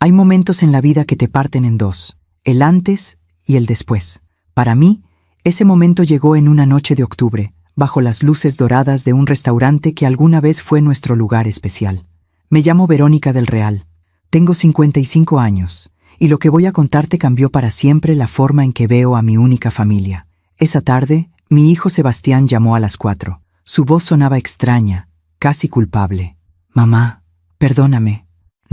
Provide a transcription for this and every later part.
Hay momentos en la vida que te parten en dos, el antes y el después. Para mí, ese momento llegó en una noche de octubre, bajo las luces doradas de un restaurante que alguna vez fue nuestro lugar especial. Me llamo Verónica del Real. Tengo 55 años, y lo que voy a contarte cambió para siempre la forma en que veo a mi única familia. Esa tarde, mi hijo Sebastián llamó a las 4. Su voz sonaba extraña, casi culpable. Mamá, perdóname,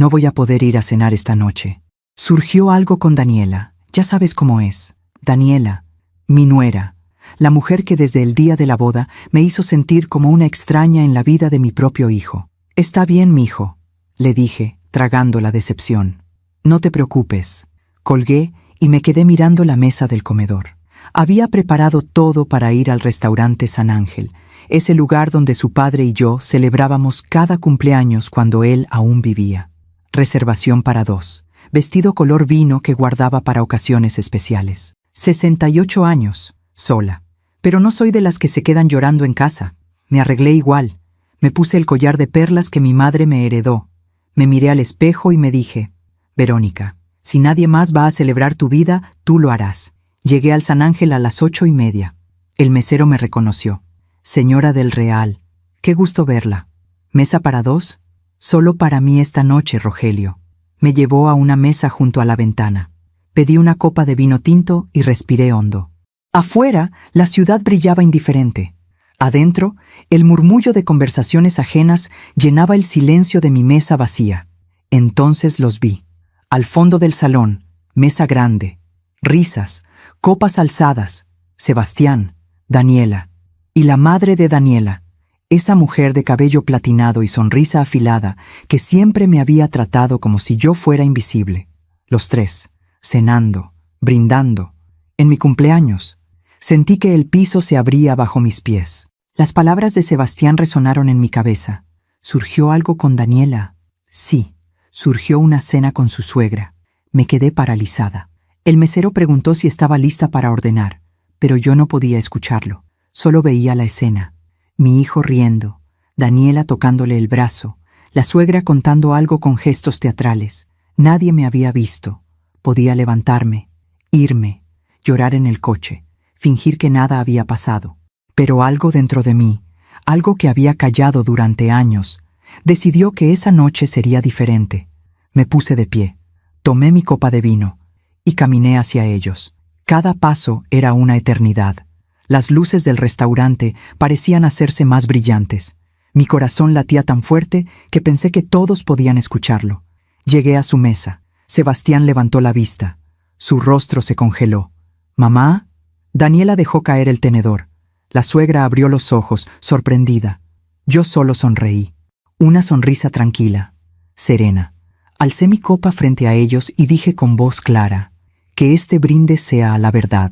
no voy a poder ir a cenar esta noche. Surgió algo con Daniela, ya sabes cómo es. Daniela, mi nuera, la mujer que desde el día de la boda me hizo sentir como una extraña en la vida de mi propio hijo. Está bien, mijo, le dije, tragando la decepción. No te preocupes. Colgué y me quedé mirando la mesa del comedor. Había preparado todo para ir al restaurante San Ángel, ese lugar donde su padre y yo celebrábamos cada cumpleaños cuando él aún vivía. Reservación para 2, vestido color vino que guardaba para ocasiones especiales. 68 años, sola. Pero no soy de las que se quedan llorando en casa. Me arreglé igual. Me puse el collar de perlas que mi madre me heredó. Me miré al espejo y me dije, Verónica, si nadie más va a celebrar tu vida, tú lo harás. Llegué al San Ángel a las 8:30. El mesero me reconoció. Señora del Real, qué gusto verla. ¿Mesa para 2? Solo para mí esta noche, Rogelio. Me llevó a una mesa junto a la ventana. Pedí una copa de vino tinto y respiré hondo. Afuera, la ciudad brillaba indiferente. Adentro, el murmullo de conversaciones ajenas llenaba el silencio de mi mesa vacía. Entonces los vi. Al fondo del salón, mesa grande, risas, copas alzadas, Sebastián, Daniela, y la madre de Daniela, esa mujer de cabello platinado y sonrisa afilada que siempre me había tratado como si yo fuera invisible. Los tres, cenando, brindando. En mi cumpleaños, sentí que el piso se abría bajo mis pies. Las palabras de Sebastián resonaron en mi cabeza. ¿Surgió algo con Daniela? Sí, surgió una cena con su suegra. Me quedé paralizada. El mesero preguntó si estaba lista para ordenar, pero yo no podía escucharlo. Solo veía la escena. Mi hijo riendo, Daniela tocándole el brazo, la suegra contando algo con gestos teatrales. Nadie me había visto. Podía levantarme, irme, llorar en el coche, fingir que nada había pasado. Pero algo dentro de mí, algo que había callado durante años, decidió que esa noche sería diferente. Me puse de pie, tomé mi copa de vino y caminé hacia ellos. Cada paso era una eternidad. Las luces del restaurante parecían hacerse más brillantes. Mi corazón latía tan fuerte que pensé que todos podían escucharlo. Llegué a su mesa. Sebastián levantó la vista. Su rostro se congeló. ¿Mamá? Daniela dejó caer el tenedor. La suegra abrió los ojos, sorprendida. Yo solo sonreí. Una sonrisa tranquila, serena. Alcé mi copa frente a ellos y dije con voz clara, que este brindis sea a la verdad,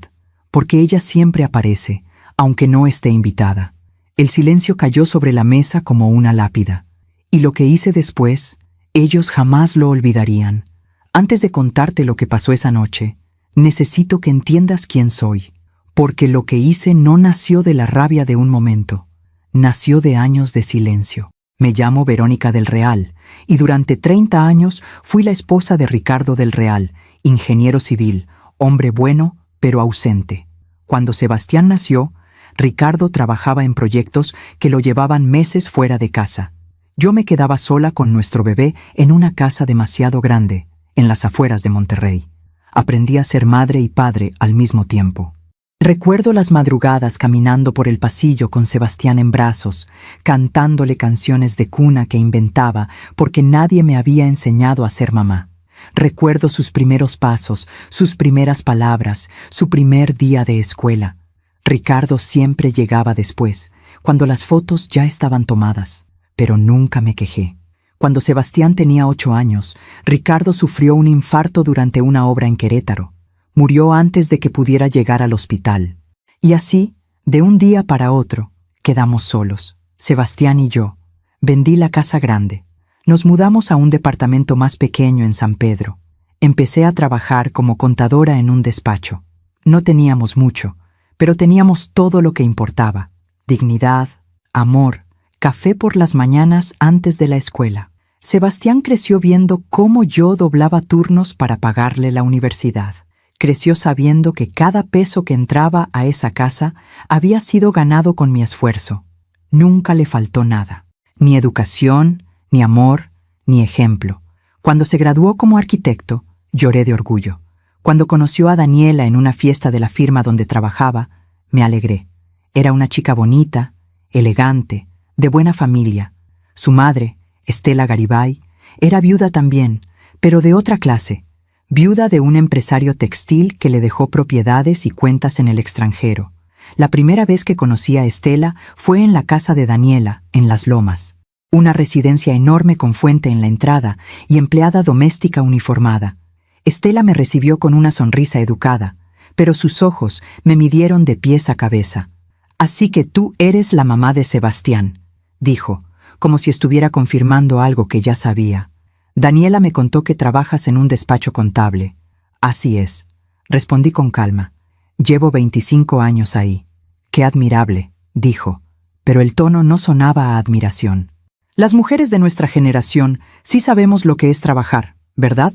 porque ella siempre aparece, aunque no esté invitada. El silencio cayó sobre la mesa como una lápida. Y lo que hice después, ellos jamás lo olvidarían. Antes de contarte lo que pasó esa noche, necesito que entiendas quién soy, porque lo que hice no nació de la rabia de un momento, nació de años de silencio. Me llamo Verónica del Real, y durante 30 años fui la esposa de Ricardo del Real, ingeniero civil, hombre bueno, pero ausente. Cuando Sebastián nació, Ricardo trabajaba en proyectos que lo llevaban meses fuera de casa. Yo me quedaba sola con nuestro bebé en una casa demasiado grande, en las afueras de Monterrey. Aprendí a ser madre y padre al mismo tiempo. Recuerdo las madrugadas caminando por el pasillo con Sebastián en brazos, cantándole canciones de cuna que inventaba porque nadie me había enseñado a ser mamá. Recuerdo sus primeros pasos, sus primeras palabras, su primer día de escuela. Ricardo siempre llegaba después, cuando las fotos ya estaban tomadas, pero nunca me quejé. Cuando Sebastián tenía 8 años, Ricardo sufrió un infarto durante una obra en Querétaro. Murió antes de que pudiera llegar al hospital. Y así, de un día para otro, quedamos solos, Sebastián y yo. Vendí la casa grande. Nos mudamos a un departamento más pequeño en San Pedro. Empecé a trabajar como contadora en un despacho. No teníamos mucho, pero teníamos todo lo que importaba. Dignidad, amor, café por las mañanas antes de la escuela. Sebastián creció viendo cómo yo doblaba turnos para pagarle la universidad. Creció sabiendo que cada peso que entraba a esa casa había sido ganado con mi esfuerzo. Nunca le faltó nada. Ni educación, ni amor, ni ejemplo. Cuando se graduó como arquitecto, lloré de orgullo. Cuando conoció a Daniela en una fiesta de la firma donde trabajaba, me alegré. Era una chica bonita, elegante, de buena familia. Su madre, Estela Garibay, era viuda también, pero de otra clase. Viuda de un empresario textil que le dejó propiedades y cuentas en el extranjero. La primera vez que conocí a Estela fue en la casa de Daniela, en Las Lomas. Una residencia enorme con fuente en la entrada y empleada doméstica uniformada. Estela me recibió con una sonrisa educada, pero sus ojos me midieron de pies a cabeza. «Así que tú eres la mamá de Sebastián», dijo, como si estuviera confirmando algo que ya sabía. «Daniela me contó que trabajas en un despacho contable». «Así es», respondí con calma. «Llevo 25 años ahí». «Qué admirable», dijo, pero el tono no sonaba a admiración. «Las mujeres de nuestra generación sí sabemos lo que es trabajar, ¿verdad?».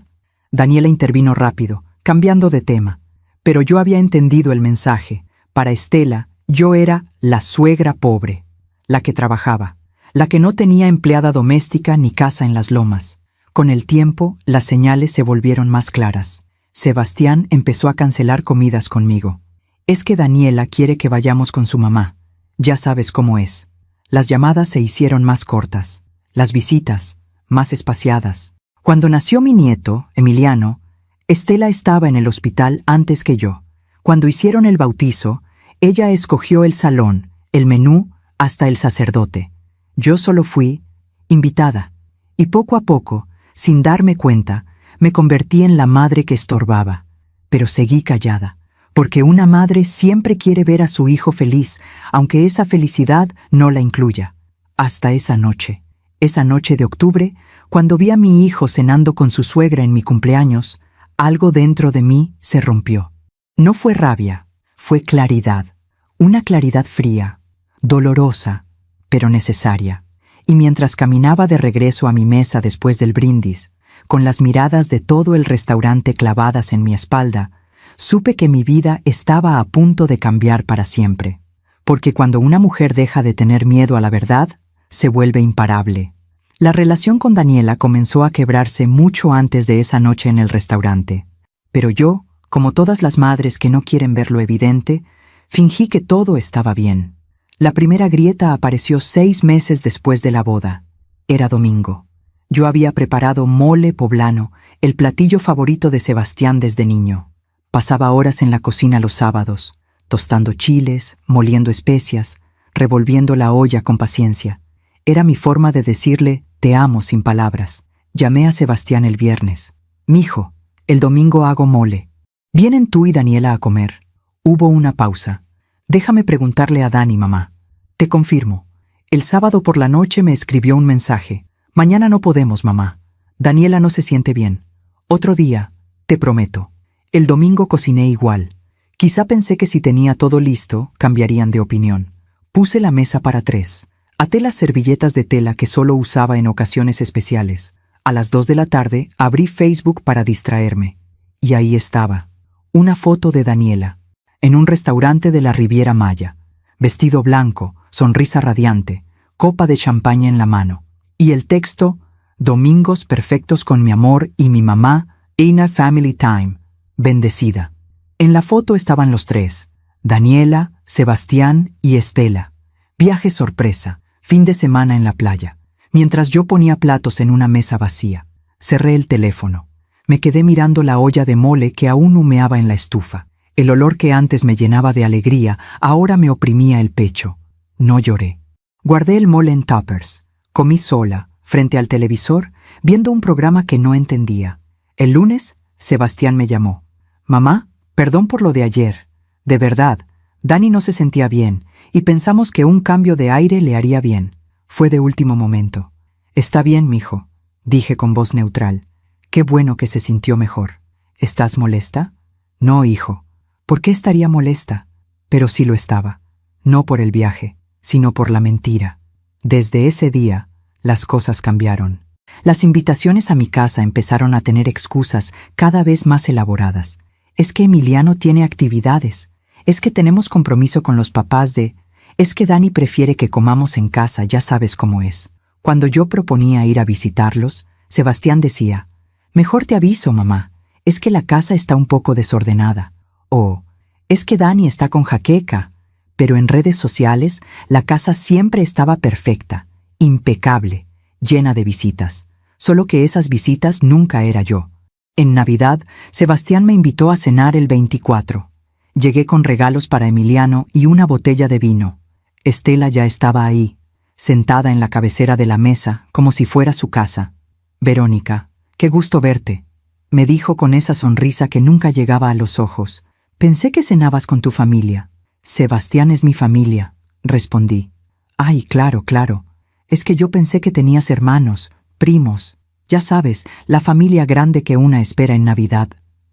Daniela intervino rápido, cambiando de tema. Pero yo había entendido el mensaje. Para Estela, yo era la suegra pobre, la que trabajaba, la que no tenía empleada doméstica ni casa en Las Lomas. Con el tiempo, las señales se volvieron más claras. Sebastián empezó a cancelar comidas conmigo. «Es que Daniela quiere que vayamos con su mamá. Ya sabes cómo es». Las llamadas se hicieron más cortas, las visitas más espaciadas. Cuando nació mi nieto, Emiliano, Estela estaba en el hospital antes que yo. Cuando hicieron el bautizo, ella escogió el salón, el menú, hasta el sacerdote. Yo solo fui invitada, y poco a poco, sin darme cuenta, me convertí en la madre que estorbaba. Pero seguí callada, porque una madre siempre quiere ver a su hijo feliz, aunque esa felicidad no la incluya. Hasta esa noche de octubre, cuando vi a mi hijo cenando con su suegra en mi cumpleaños, algo dentro de mí se rompió. No fue rabia, fue claridad. Una claridad fría, dolorosa, pero necesaria. Y mientras caminaba de regreso a mi mesa después del brindis, con las miradas de todo el restaurante clavadas en mi espalda, supe que mi vida estaba a punto de cambiar para siempre. Porque cuando una mujer deja de tener miedo a la verdad, se vuelve imparable. La relación con Daniela comenzó a quebrarse mucho antes de esa noche en el restaurante. Pero yo, como todas las madres que no quieren ver lo evidente, fingí que todo estaba bien. La primera grieta apareció 6 meses después de la boda. Era domingo. Yo había preparado mole poblano, el platillo favorito de Sebastián desde niño. Pasaba horas en la cocina los sábados, tostando chiles, moliendo especias, revolviendo la olla con paciencia. Era mi forma de decirle «te amo» sin palabras. Llamé a Sebastián el viernes. «Mijo, el domingo hago mole. ¿Vienen tú y Daniela a comer?» Hubo una pausa. «Déjame preguntarle a Dani, mamá». «Te confirmo». El sábado por la noche me escribió un mensaje. «Mañana no podemos, mamá. Daniela no se siente bien. Otro día, te prometo». El domingo cociné igual. Quizá pensé que si tenía todo listo, cambiarían de opinión. Puse la mesa para 3. Até las servilletas de tela que solo usaba en ocasiones especiales. A las 2 de la tarde abrí Facebook para distraerme. Y ahí estaba. Una foto de Daniela. En un restaurante de la Riviera Maya. Vestido blanco, sonrisa radiante, copa de champaña en la mano. Y el texto, «Domingos perfectos con mi amor y mi mamá, in a family time. Bendecida». En la foto estaban los 3, Daniela, Sebastián y Estela. Viaje sorpresa, fin de semana en la playa. Mientras yo ponía platos en una mesa vacía, cerré el teléfono. Me quedé mirando la olla de mole que aún humeaba en la estufa. El olor que antes me llenaba de alegría, ahora me oprimía el pecho. No lloré. Guardé el mole en tuppers. Comí sola, frente al televisor, viendo un programa que no entendía. El lunes, Sebastián me llamó. «Mamá, perdón por lo de ayer. De verdad, Dani no se sentía bien, y pensamos que un cambio de aire le haría bien. Fue de último momento». «Está bien, mijo», dije con voz neutral. «Qué bueno que se sintió mejor. ¿Estás molesta?» «No, hijo. ¿Por qué estaría molesta?» Pero sí lo estaba. No por el viaje, sino por la mentira. Desde ese día, las cosas cambiaron. Las invitaciones a mi casa empezaron a tener excusas cada vez más elaboradas. Es que Emiliano tiene actividades. Es que tenemos compromiso con los papás de... Es que Dani prefiere que comamos en casa, ya sabes cómo es. Cuando yo proponía ir a visitarlos, Sebastián decía, «Mejor te aviso, mamá, es que la casa está un poco desordenada». O, «Es que Dani está con jaqueca». Pero en redes sociales, la casa siempre estaba perfecta, impecable, llena de visitas. Solo que esas visitas nunca era yo. En Navidad, Sebastián me invitó a cenar el 24. Llegué con regalos para Emiliano y una botella de vino. Estela ya estaba ahí, sentada en la cabecera de la mesa, como si fuera su casa. «Verónica, qué gusto verte», me dijo con esa sonrisa que nunca llegaba a los ojos. «Pensé que cenabas con tu familia». «Sebastián es mi familia», respondí. «Ay, claro, claro. Es que yo pensé que tenías hermanos, primos. Ya sabes, la familia grande que una espera en Navidad».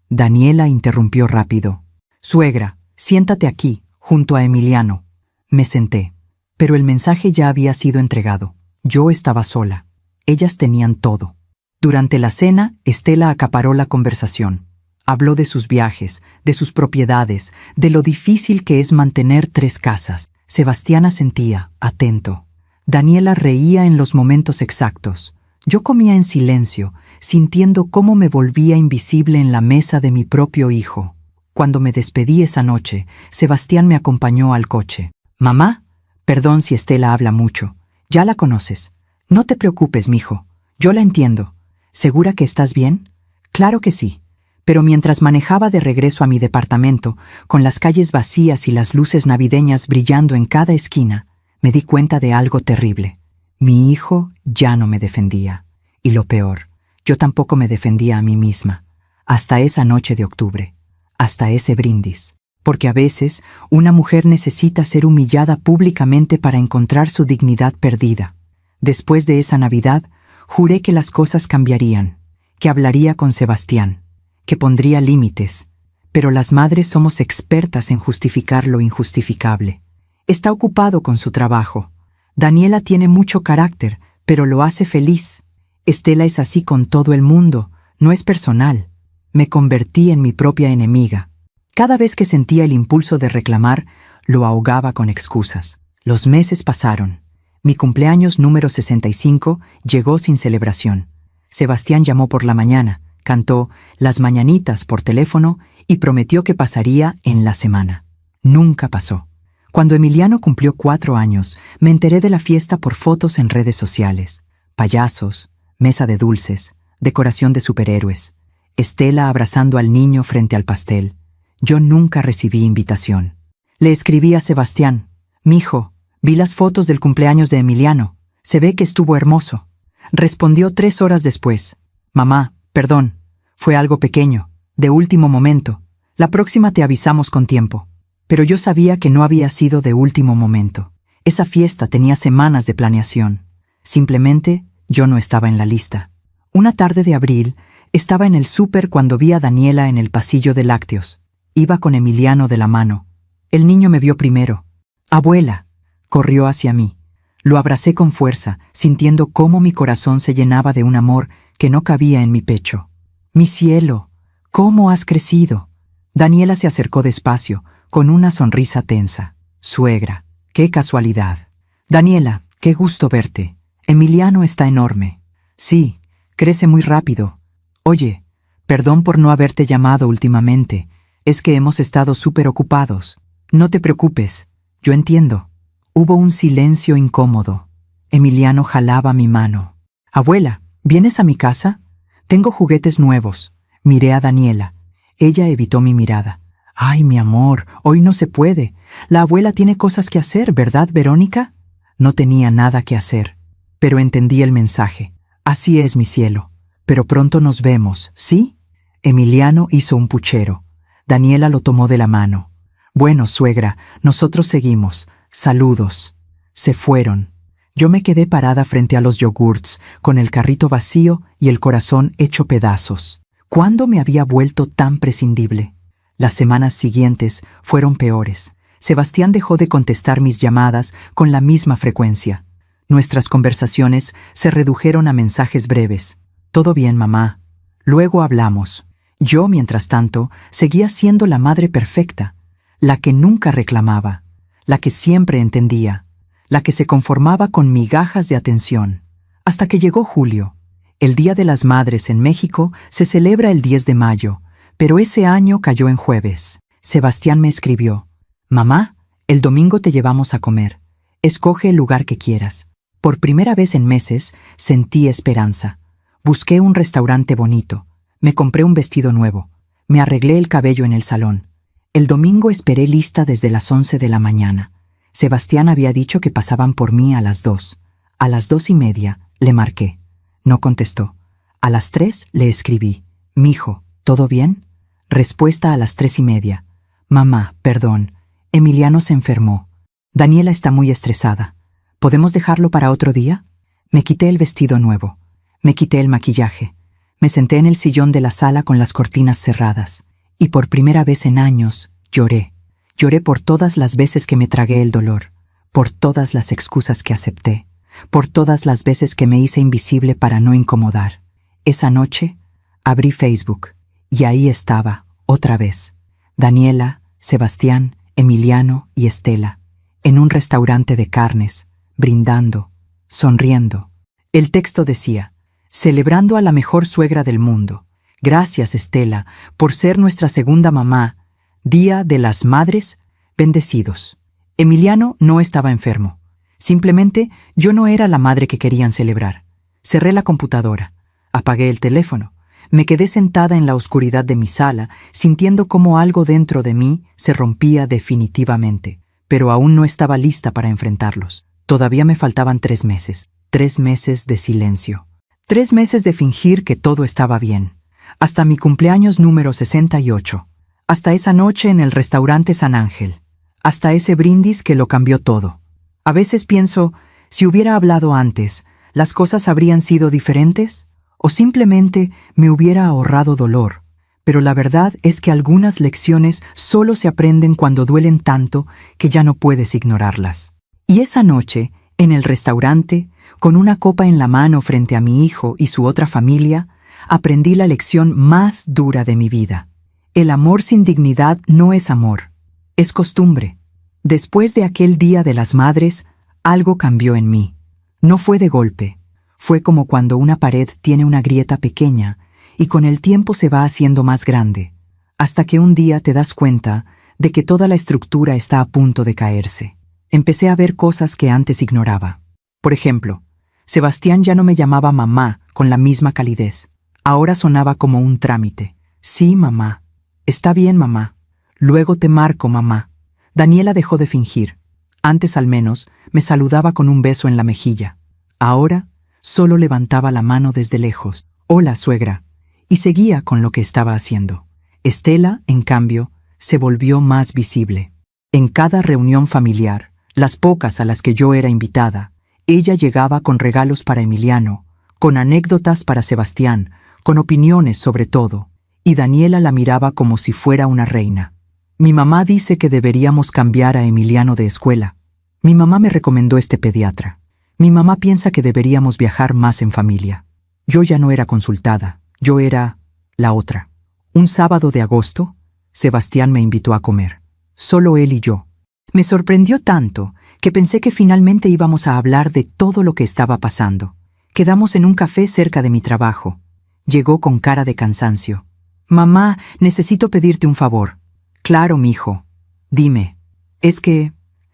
Daniela interrumpió rápido. «Suegra, siéntate aquí, junto a Emiliano». Me senté, pero el mensaje ya había sido entregado. Yo estaba sola. Ellas tenían todo. Durante la cena, Estela acaparó la conversación. Habló de sus viajes, de sus propiedades, de lo difícil que es mantener 3 casas. Sebastián asentía, atento. Daniela reía en los momentos exactos. Yo comía en silencio, sintiendo cómo me volvía invisible en la mesa de mi propio hijo. Cuando me despedí esa noche, Sebastián me acompañó al coche. «Mamá, perdón si Estela habla mucho. Ya la conoces. No te preocupes, mijo. Yo la entiendo. ¿Segura que estás bien?» «Claro que sí». Pero mientras manejaba de regreso a mi departamento, con las calles vacías y las luces navideñas brillando en cada esquina, me di cuenta de algo terrible. Mi hijo ya no me defendía. Y lo peor, yo tampoco me defendía a mí misma. Hasta esa noche de octubre. Hasta ese brindis. Porque a veces una mujer necesita ser humillada públicamente para encontrar su dignidad perdida. Después de esa Navidad, juré que las cosas cambiarían, que hablaría con Sebastián, que pondría límites, pero las madres somos expertas en justificar lo injustificable. Está ocupado con su trabajo. Daniela tiene mucho carácter, pero lo hace feliz. Estela es así con todo el mundo, no es personal. Me convertí en mi propia enemiga. Cada vez que sentía el impulso de reclamar, lo ahogaba con excusas. Los meses pasaron. Mi cumpleaños número 65 llegó sin celebración. Sebastián llamó por la mañana, cantó Las Mañanitas por teléfono y prometió que pasaría en la semana. Nunca pasó. Cuando Emiliano cumplió 4 años, me enteré de la fiesta por fotos en redes sociales. Payasos, mesa de dulces, decoración de superhéroes. Estela abrazando al niño frente al pastel. Yo nunca recibí invitación. Le escribí a Sebastián: «Mijo, vi las fotos del cumpleaños de Emiliano. Se ve que estuvo hermoso». Respondió 3 horas después: «Mamá, perdón, fue algo pequeño, de último momento. La próxima te avisamos con tiempo». Pero yo sabía que no había sido de último momento. Esa fiesta tenía semanas de planeación. Simplemente yo no estaba en la lista. Una tarde de abril, estaba en el súper cuando vi a Daniela en el pasillo de lácteos. Iba con Emiliano de la mano. El niño me vio primero. «Abuela», corrió hacia mí. Lo abracé con fuerza, sintiendo cómo mi corazón se llenaba de un amor que no cabía en mi pecho. «Mi cielo, ¿cómo has crecido?» Daniela se acercó despacio, con una sonrisa tensa. «Suegra, qué casualidad». «Daniela, qué gusto verte. Emiliano está enorme». «Sí, crece muy rápido. Oye, perdón por no haberte llamado últimamente. Es que hemos estado súper ocupados». «No te preocupes, yo entiendo». Hubo un silencio incómodo. Emiliano jalaba mi mano. «Abuela, ¿vienes a mi casa? Tengo juguetes nuevos». Miré a Daniela. Ella evitó mi mirada. «Ay, mi amor, hoy no se puede. La abuela tiene cosas que hacer, ¿verdad, Verónica?» No tenía nada que hacer, pero entendí el mensaje. «Así es, mi cielo. Pero pronto nos vemos, ¿sí?» Emiliano hizo un puchero. Daniela lo tomó de la mano. «Bueno, suegra, nosotros seguimos. Saludos». Se fueron. Yo me quedé parada frente a los yogurts, con el carrito vacío y el corazón hecho pedazos. ¿Cuándo me había vuelto tan prescindible? Las semanas siguientes fueron peores. Sebastián dejó de contestar mis llamadas con la misma frecuencia. Nuestras conversaciones se redujeron a mensajes breves. «Todo bien, mamá. Luego hablamos». Yo, mientras tanto, seguía siendo la madre perfecta, la que nunca reclamaba, la que siempre entendía, la que se conformaba con migajas de atención. Hasta que llegó julio. El Día de las Madres en México se celebra el 10 de mayo, pero ese año cayó en jueves. Sebastián me escribió: «Mamá, el domingo te llevamos a comer. Escoge el lugar que quieras». Por primera vez en meses sentí esperanza. Busqué un restaurante bonito. Me compré un vestido nuevo. Me arreglé el cabello en el salón. El domingo esperé lista desde las 11 de la mañana. Sebastián había dicho que pasaban por mí a las 2. A las 2:30 le marqué. No contestó. A las 3 le escribí: «Mijo, ¿todo bien?». Respuesta a las 3:30. «Mamá, perdón. Emiliano se enfermó. Daniela está muy estresada. ¿Podemos dejarlo para otro día?». Me quité el vestido nuevo. Me quité el maquillaje. Me senté en el sillón de la sala con las cortinas cerradas. Y por primera vez en años, lloré. Lloré por todas las veces que me tragué el dolor, por todas las excusas que acepté, por todas las veces que me hice invisible para no incomodar. Esa noche, abrí Facebook, y ahí estaba, otra vez, Daniela, Sebastián, Emiliano y Estela, en un restaurante de carnes, brindando, sonriendo. El texto decía: «Celebrando a la mejor suegra del mundo. Gracias, Estela, por ser nuestra segunda mamá. Día de las Madres, bendecidos». Emiliano no estaba enfermo. Simplemente yo no era la madre que querían celebrar. Cerré la computadora. Apagué el teléfono. Me quedé sentada en la oscuridad de mi sala, sintiendo cómo algo dentro de mí se rompía definitivamente. Pero aún no estaba lista para enfrentarlos. Todavía me faltaban 3 meses. 3 meses de silencio. 3 meses de fingir que todo estaba bien. Hasta mi cumpleaños número 68. Hasta esa noche en el restaurante San Ángel. Hasta ese brindis que lo cambió todo. A veces pienso, si hubiera hablado antes, ¿las cosas habrían sido diferentes? ¿O simplemente me hubiera ahorrado dolor? Pero la verdad es que algunas lecciones solo se aprenden cuando duelen tanto que ya no puedes ignorarlas. Y esa noche, en el restaurante, con una copa en la mano frente a mi hijo y su otra familia, aprendí la lección más dura de mi vida. El amor sin dignidad no es amor, es costumbre. Después de aquel Día de las Madres, algo cambió en mí. No fue de golpe, fue como cuando una pared tiene una grieta pequeña y con el tiempo se va haciendo más grande, hasta que un día te das cuenta de que toda la estructura está a punto de caerse. Empecé a ver cosas que antes ignoraba. Por ejemplo, Sebastián ya no me llamaba mamá con la misma calidez. Ahora sonaba como un trámite. «Sí, mamá. Está bien, mamá. Luego te marco, mamá». Daniela dejó de fingir. Antes, al menos, me saludaba con un beso en la mejilla. Ahora, solo levantaba la mano desde lejos. «Hola, suegra». Y seguía con lo que estaba haciendo. Estela, en cambio, se volvió más visible. En cada reunión familiar, las pocas a las que yo era invitada, ella llegaba con regalos para Emiliano, con anécdotas para Sebastián, con opiniones sobre todo, y Daniela la miraba como si fuera una reina. Mi mamá dice que deberíamos cambiar a Emiliano de escuela. Mi mamá me recomendó este pediatra. Mi mamá piensa que deberíamos viajar más en familia. Yo ya no era consultada, yo era la otra. Un sábado de agosto, Sebastián me invitó a comer. Solo él y yo. Me sorprendió tanto que pensé que finalmente íbamos a hablar de todo lo que estaba pasando. Quedamos en un café cerca de mi trabajo. Llegó con cara de cansancio. «Mamá, necesito pedirte un favor». «Claro, mijo. Dime». «Es que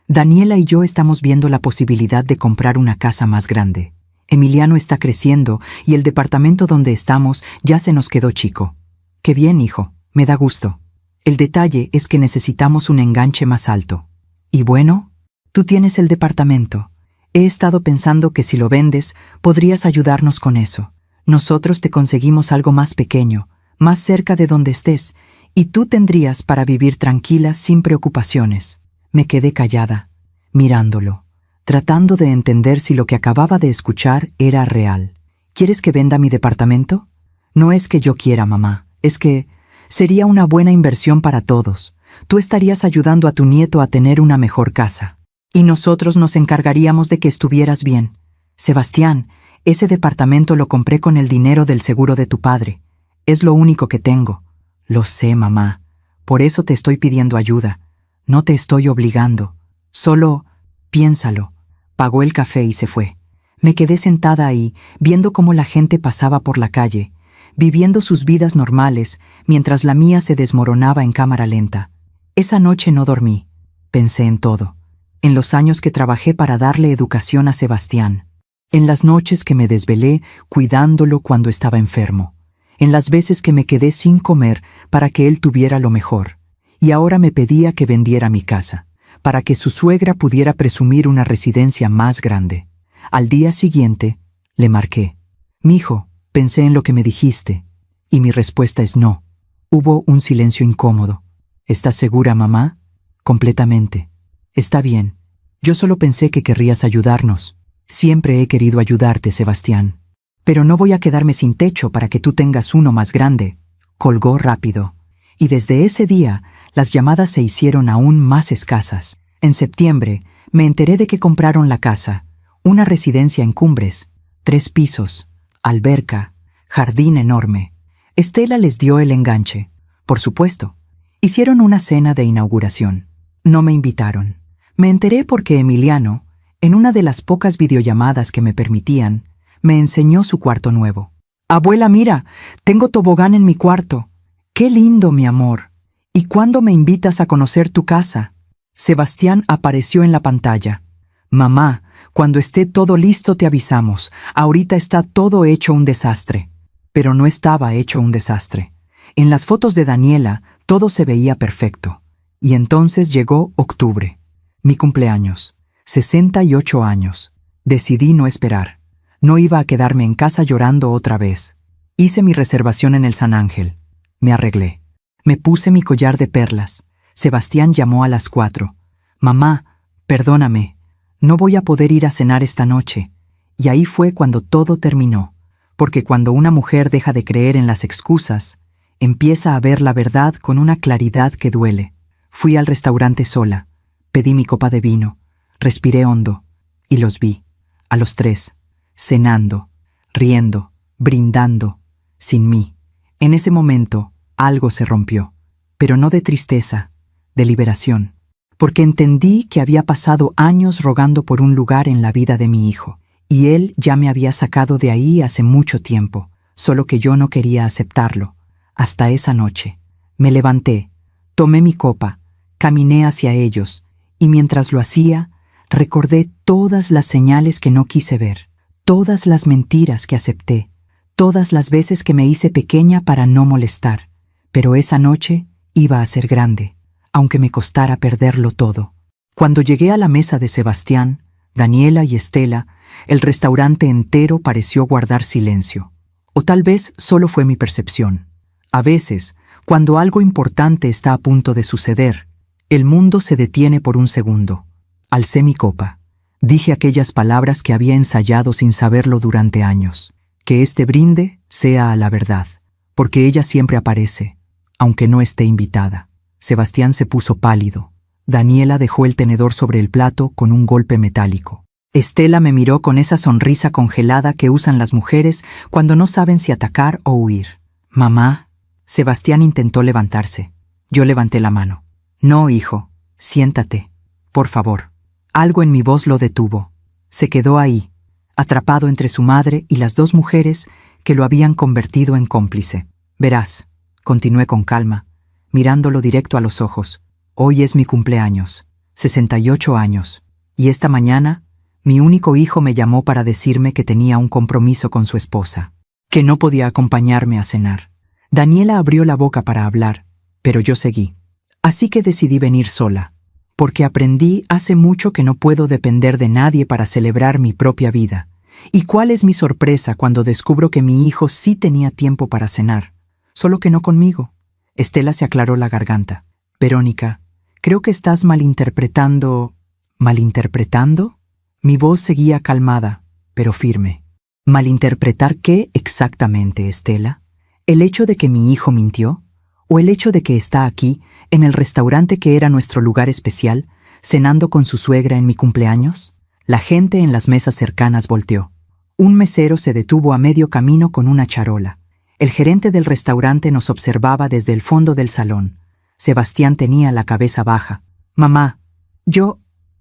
Daniela y yo estamos viendo la posibilidad de comprar una casa más grande. Emiliano está creciendo y el departamento donde estamos ya se nos quedó chico». «Qué bien, hijo. Me da gusto. El detalle es que necesitamos un enganche más alto». «Y bueno, tú tienes el departamento. He estado pensando que si lo vendes, podrías ayudarnos con eso. Nosotros te conseguimos algo más pequeño, más cerca de donde estés, y tú tendrías para vivir tranquila sin preocupaciones». Me quedé callada, mirándolo, tratando de entender si lo que acababa de escuchar era real. «¿Quieres que venda mi departamento?» «No es que yo quiera, mamá. Es que sería una buena inversión para todos. Tú estarías ayudando a tu nieto a tener una mejor casa. Y nosotros nos encargaríamos de que estuvieras bien. Sebastián, ese departamento lo compré con el dinero del seguro de tu padre. Es lo único que tengo. Lo sé, mamá. Por eso te estoy pidiendo ayuda. No te estoy obligando. Solo piénsalo. Pagó el café y se fue. Me quedé sentada ahí, viendo cómo la gente pasaba por la calle, viviendo sus vidas normales, mientras la mía se desmoronaba en cámara lenta. Esa noche no dormí. Pensé en todo. En los años que trabajé para darle educación a Sebastián. En las noches que me desvelé cuidándolo cuando estaba enfermo. En las veces que me quedé sin comer para que él tuviera lo mejor. Y ahora me pedía que vendiera mi casa, para que su suegra pudiera presumir una residencia más grande. Al día siguiente, le marqué. «Mijo, pensé en lo que me dijiste». Y mi respuesta es no. Hubo un silencio incómodo. «¿Estás segura, mamá?» «Completamente». «Está bien. Yo solo pensé que querrías ayudarnos. Siempre he querido ayudarte, Sebastián. Pero no voy a quedarme sin techo para que tú tengas uno más grande». Colgó rápido. Y desde ese día, las llamadas se hicieron aún más escasas. En septiembre, me enteré de que compraron la casa. Una residencia en Cumbres, 3 pisos, alberca, jardín enorme. Estela les dio el enganche. Por supuesto. Hicieron una cena de inauguración. No me invitaron. Me enteré porque Emiliano, en una de las pocas videollamadas que me permitían, me enseñó su cuarto nuevo. «Abuela, mira, tengo tobogán en mi cuarto. ¡Qué lindo, mi amor! ¿Y cuándo me invitas a conocer tu casa?» Sebastián apareció en la pantalla. «Mamá, cuando esté todo listo te avisamos. Ahorita está todo hecho un desastre». Pero no estaba hecho un desastre. En las fotos de Daniela todo se veía perfecto. Y entonces llegó octubre. Mi cumpleaños. 68 años. Decidí no esperar. No iba a quedarme en casa llorando otra vez. Hice mi reservación en el San Ángel. Me arreglé. Me puse mi collar de perlas. Sebastián llamó a las 4. «Mamá, perdóname. No voy a poder ir a cenar esta noche». Y ahí fue cuando todo terminó. Porque cuando una mujer deja de creer en las excusas, empieza a ver la verdad con una claridad que duele. Fui al restaurante sola. Pedí mi copa de vino. Respiré hondo. Y los vi. A los 3. Cenando. Riendo. Brindando. Sin mí. En ese momento, algo se rompió. Pero no de tristeza. De liberación. Porque entendí que había pasado años rogando por un lugar en la vida de mi hijo. Y él ya me había sacado de ahí hace mucho tiempo, solo que yo no quería aceptarlo. Hasta esa noche. Me levanté, tomé mi copa, caminé hacia ellos, y mientras lo hacía, recordé todas las señales que no quise ver, todas las mentiras que acepté, todas las veces que me hice pequeña para no molestar. Pero esa noche iba a ser grande, aunque me costara perderlo todo. Cuando llegué a la mesa de Sebastián, Daniela y Estela, el restaurante entero pareció guardar silencio. O tal vez solo fue mi percepción. A veces, cuando algo importante está a punto de suceder, el mundo se detiene por un segundo. Alcé mi copa. Dije aquellas palabras que había ensayado sin saberlo durante años. Que este brinde sea a la verdad, porque ella siempre aparece, aunque no esté invitada. Sebastián se puso pálido. Daniela dejó el tenedor sobre el plato con un golpe metálico. Estela me miró con esa sonrisa congelada que usan las mujeres cuando no saben si atacar o huir. «Mamá». Sebastián intentó levantarse. Yo levanté la mano. «No, hijo. Siéntate. Por favor». Algo en mi voz lo detuvo. Se quedó ahí, atrapado entre su madre y las 2 mujeres que lo habían convertido en cómplice. «Verás», continué con calma, mirándolo directo a los ojos. «Hoy es mi cumpleaños. 68 años. Y esta mañana, mi único hijo me llamó para decirme que tenía un compromiso con su esposa, que no podía acompañarme a cenar». Daniela abrió la boca para hablar, pero yo seguí. Así que decidí venir sola, porque aprendí hace mucho que no puedo depender de nadie para celebrar mi propia vida. ¿Y cuál es mi sorpresa cuando descubro que mi hijo sí tenía tiempo para cenar? Solo que no conmigo. Estela se aclaró la garganta. «Verónica, creo que estás malinterpretando». ¿Malinterpretando? Mi voz seguía calmada, pero firme. ¿Malinterpretar qué exactamente, Estela? ¿El hecho de que mi hijo mintió? ¿O el hecho de que está aquí, en el restaurante que era nuestro lugar especial, cenando con su suegra en mi cumpleaños? La gente en las mesas cercanas volteó. Un mesero se detuvo a medio camino con una charola. El gerente del restaurante nos observaba desde el fondo del salón. Sebastián tenía la cabeza baja. Mamá,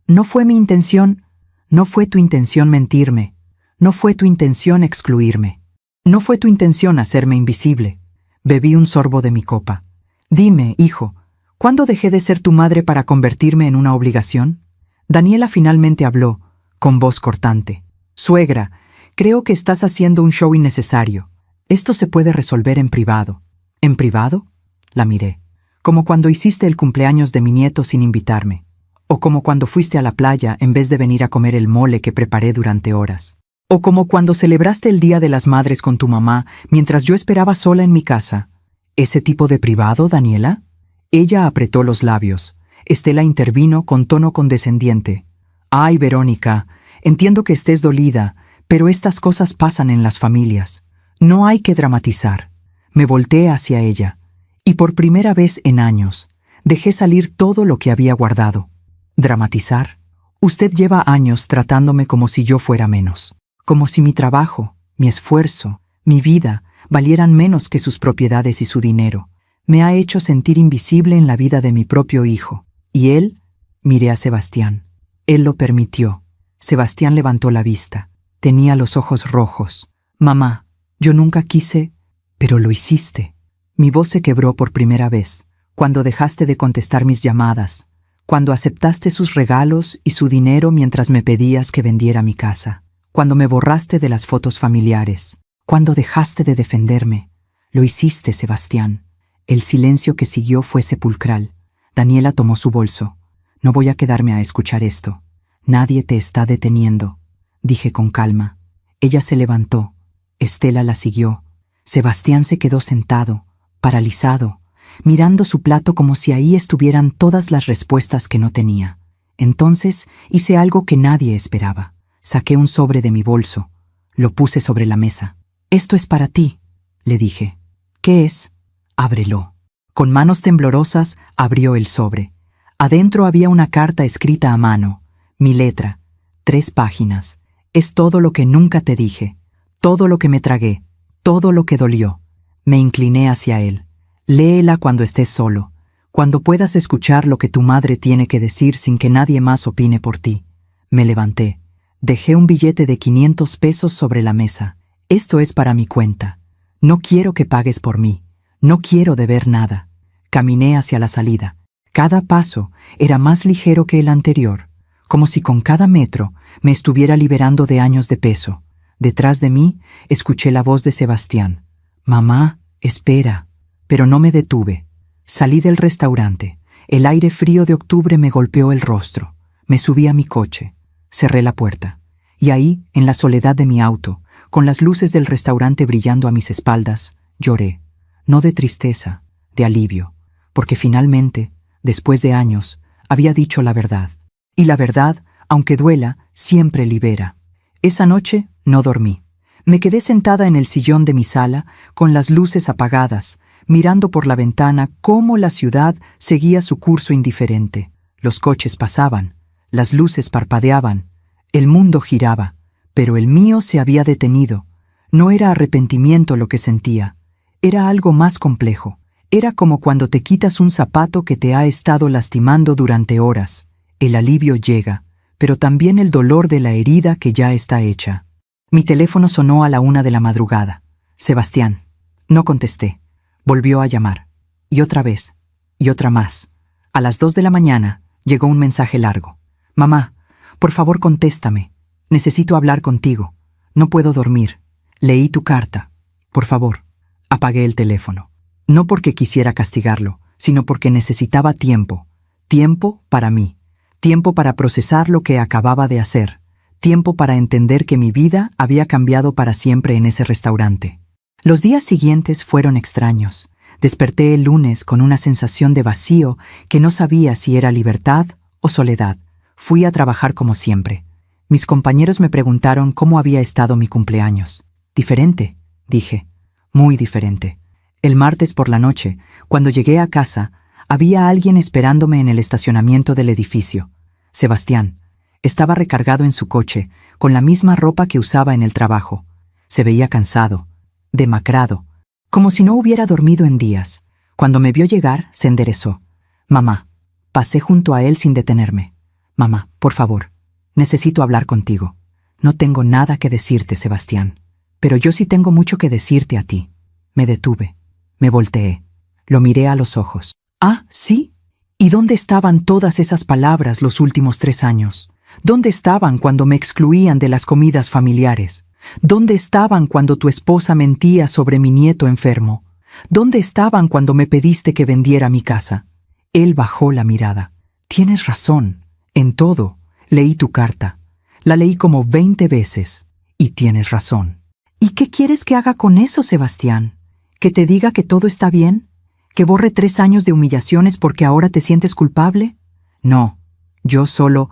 no fue mi intención, no fue tu intención mentirme, no fue tu intención excluirme, no fue tu intención hacerme invisible. Bebí un sorbo de mi copa. Dime, hijo, ¿cuándo dejé de ser tu madre para convertirme en una obligación? Daniela finalmente habló, con voz cortante. Suegra, creo que estás haciendo un show innecesario. Esto se puede resolver en privado. ¿En privado? La miré. Como cuando hiciste el cumpleaños de mi nieto sin invitarme. O como cuando fuiste a la playa en vez de venir a comer el mole que preparé durante horas. O como cuando celebraste el Día de las Madres con tu mamá mientras yo esperaba sola en mi casa. ¿Ese tipo de privado, Daniela? Ella apretó los labios. Estela intervino con tono condescendiente. Ay, Verónica, entiendo que estés dolida, pero estas cosas pasan en las familias. No hay que dramatizar. Me volteé hacia ella, y por primera vez en años, dejé salir todo lo que había guardado. ¿Dramatizar? Usted lleva años tratándome como si yo fuera menos, como si mi trabajo, mi esfuerzo, mi vida valieran menos que sus propiedades y su dinero. Me ha hecho sentir invisible en la vida de mi propio hijo. ¿Y él? Miré a Sebastián. Él lo permitió. Sebastián levantó la vista. Tenía los ojos rojos. Mamá, yo nunca quise, pero lo hiciste. Mi voz se quebró por primera vez, cuando dejaste de contestar mis llamadas, cuando aceptaste sus regalos y su dinero mientras me pedías que vendiera mi casa, cuando me borraste de las fotos familiares, cuando dejaste de defenderme. Lo hiciste, Sebastián. El silencio que siguió fue sepulcral. Daniela tomó su bolso. No voy a quedarme a escuchar esto. Nadie te está deteniendo, dije con calma. Ella se levantó. Estela la siguió. Sebastián se quedó sentado, paralizado, mirando su plato como si ahí estuvieran todas las respuestas que no tenía. Entonces hice algo que nadie esperaba. Saqué un sobre de mi bolso. Lo puse sobre la mesa. Esto es para ti, le dije. ¿Qué es? Ábrelo. Con manos temblorosas abrió el sobre. Adentro había una carta escrita a mano. Mi letra. 3 páginas. Es todo lo que nunca te dije. Todo lo que me tragué. Todo lo que dolió. Me incliné hacia él. Léela cuando estés solo. Cuando puedas escuchar lo que tu madre tiene que decir sin que nadie más opine por ti. Me levanté. Dejé un billete de 500 pesos sobre la mesa. Esto es para mi cuenta. No quiero que pagues por mí. No quiero deber nada. Caminé hacia la salida. Cada paso era más ligero que el anterior, como si con cada metro me estuviera liberando de años de peso. Detrás de mí escuché la voz de Sebastián. Mamá, espera. Pero no me detuve. Salí del restaurante. El aire frío de octubre me golpeó el rostro. Me subí a mi coche. Cerré la puerta. Y ahí, en la soledad de mi auto, con las luces del restaurante brillando a mis espaldas, lloré. No de tristeza, de alivio, porque finalmente, después de años, había dicho la verdad. Y la verdad, aunque duela, siempre libera. Esa noche no dormí. Me quedé sentada en el sillón de mi sala, con las luces apagadas, mirando por la ventana cómo la ciudad seguía su curso indiferente. Los coches pasaban, las luces parpadeaban, el mundo giraba, pero el mío se había detenido. No era arrepentimiento lo que sentía. Era algo más complejo. Era como cuando te quitas un zapato que te ha estado lastimando durante horas. El alivio llega, pero también el dolor de la herida que ya está hecha. Mi teléfono sonó a la 1 de la madrugada. Sebastián. No contesté. Volvió a llamar. Y otra vez. Y otra más. A las 2 de la mañana llegó un mensaje largo. Mamá, por favor contéstame. Necesito hablar contigo. No puedo dormir. Leí tu carta. Por favor. Apagué el teléfono. No porque quisiera castigarlo, sino porque necesitaba tiempo. Tiempo para mí. Tiempo para procesar lo que acababa de hacer. Tiempo para entender que mi vida había cambiado para siempre en ese restaurante. Los días siguientes fueron extraños. Desperté el lunes con una sensación de vacío que no sabía si era libertad o soledad. Fui a trabajar como siempre. Mis compañeros me preguntaron cómo había estado mi cumpleaños. Diferente, dije. Muy diferente. El martes por la noche, cuando llegué a casa, había alguien esperándome en el estacionamiento del edificio. Sebastián. Estaba recargado en su coche, con la misma ropa que usaba en el trabajo. Se veía cansado, demacrado, como si no hubiera dormido en días. Cuando me vio llegar, se enderezó. «Mamá». Pasé junto a él sin detenerme. «Mamá, por favor, necesito hablar contigo. No tengo nada que decirte, Sebastián. Pero yo sí tengo mucho que decirte a ti». Me detuve. Me volteé. Lo miré a los ojos. «Ah, ¿sí? ¿Y dónde estaban todas esas palabras los últimos 3 años? ¿Dónde estaban cuando me excluían de las comidas familiares? ¿Dónde estaban cuando tu esposa mentía sobre mi nieto enfermo? ¿Dónde estaban cuando me pediste que vendiera mi casa?» Él bajó la mirada. «Tienes razón. En todo. Leí tu carta. La leí como 20 veces. Y tienes razón». «¿Y qué quieres que haga con eso, Sebastián? ¿Que te diga que todo está bien? ¿Que borre 3 años de humillaciones porque ahora te sientes culpable?» «No. Yo solo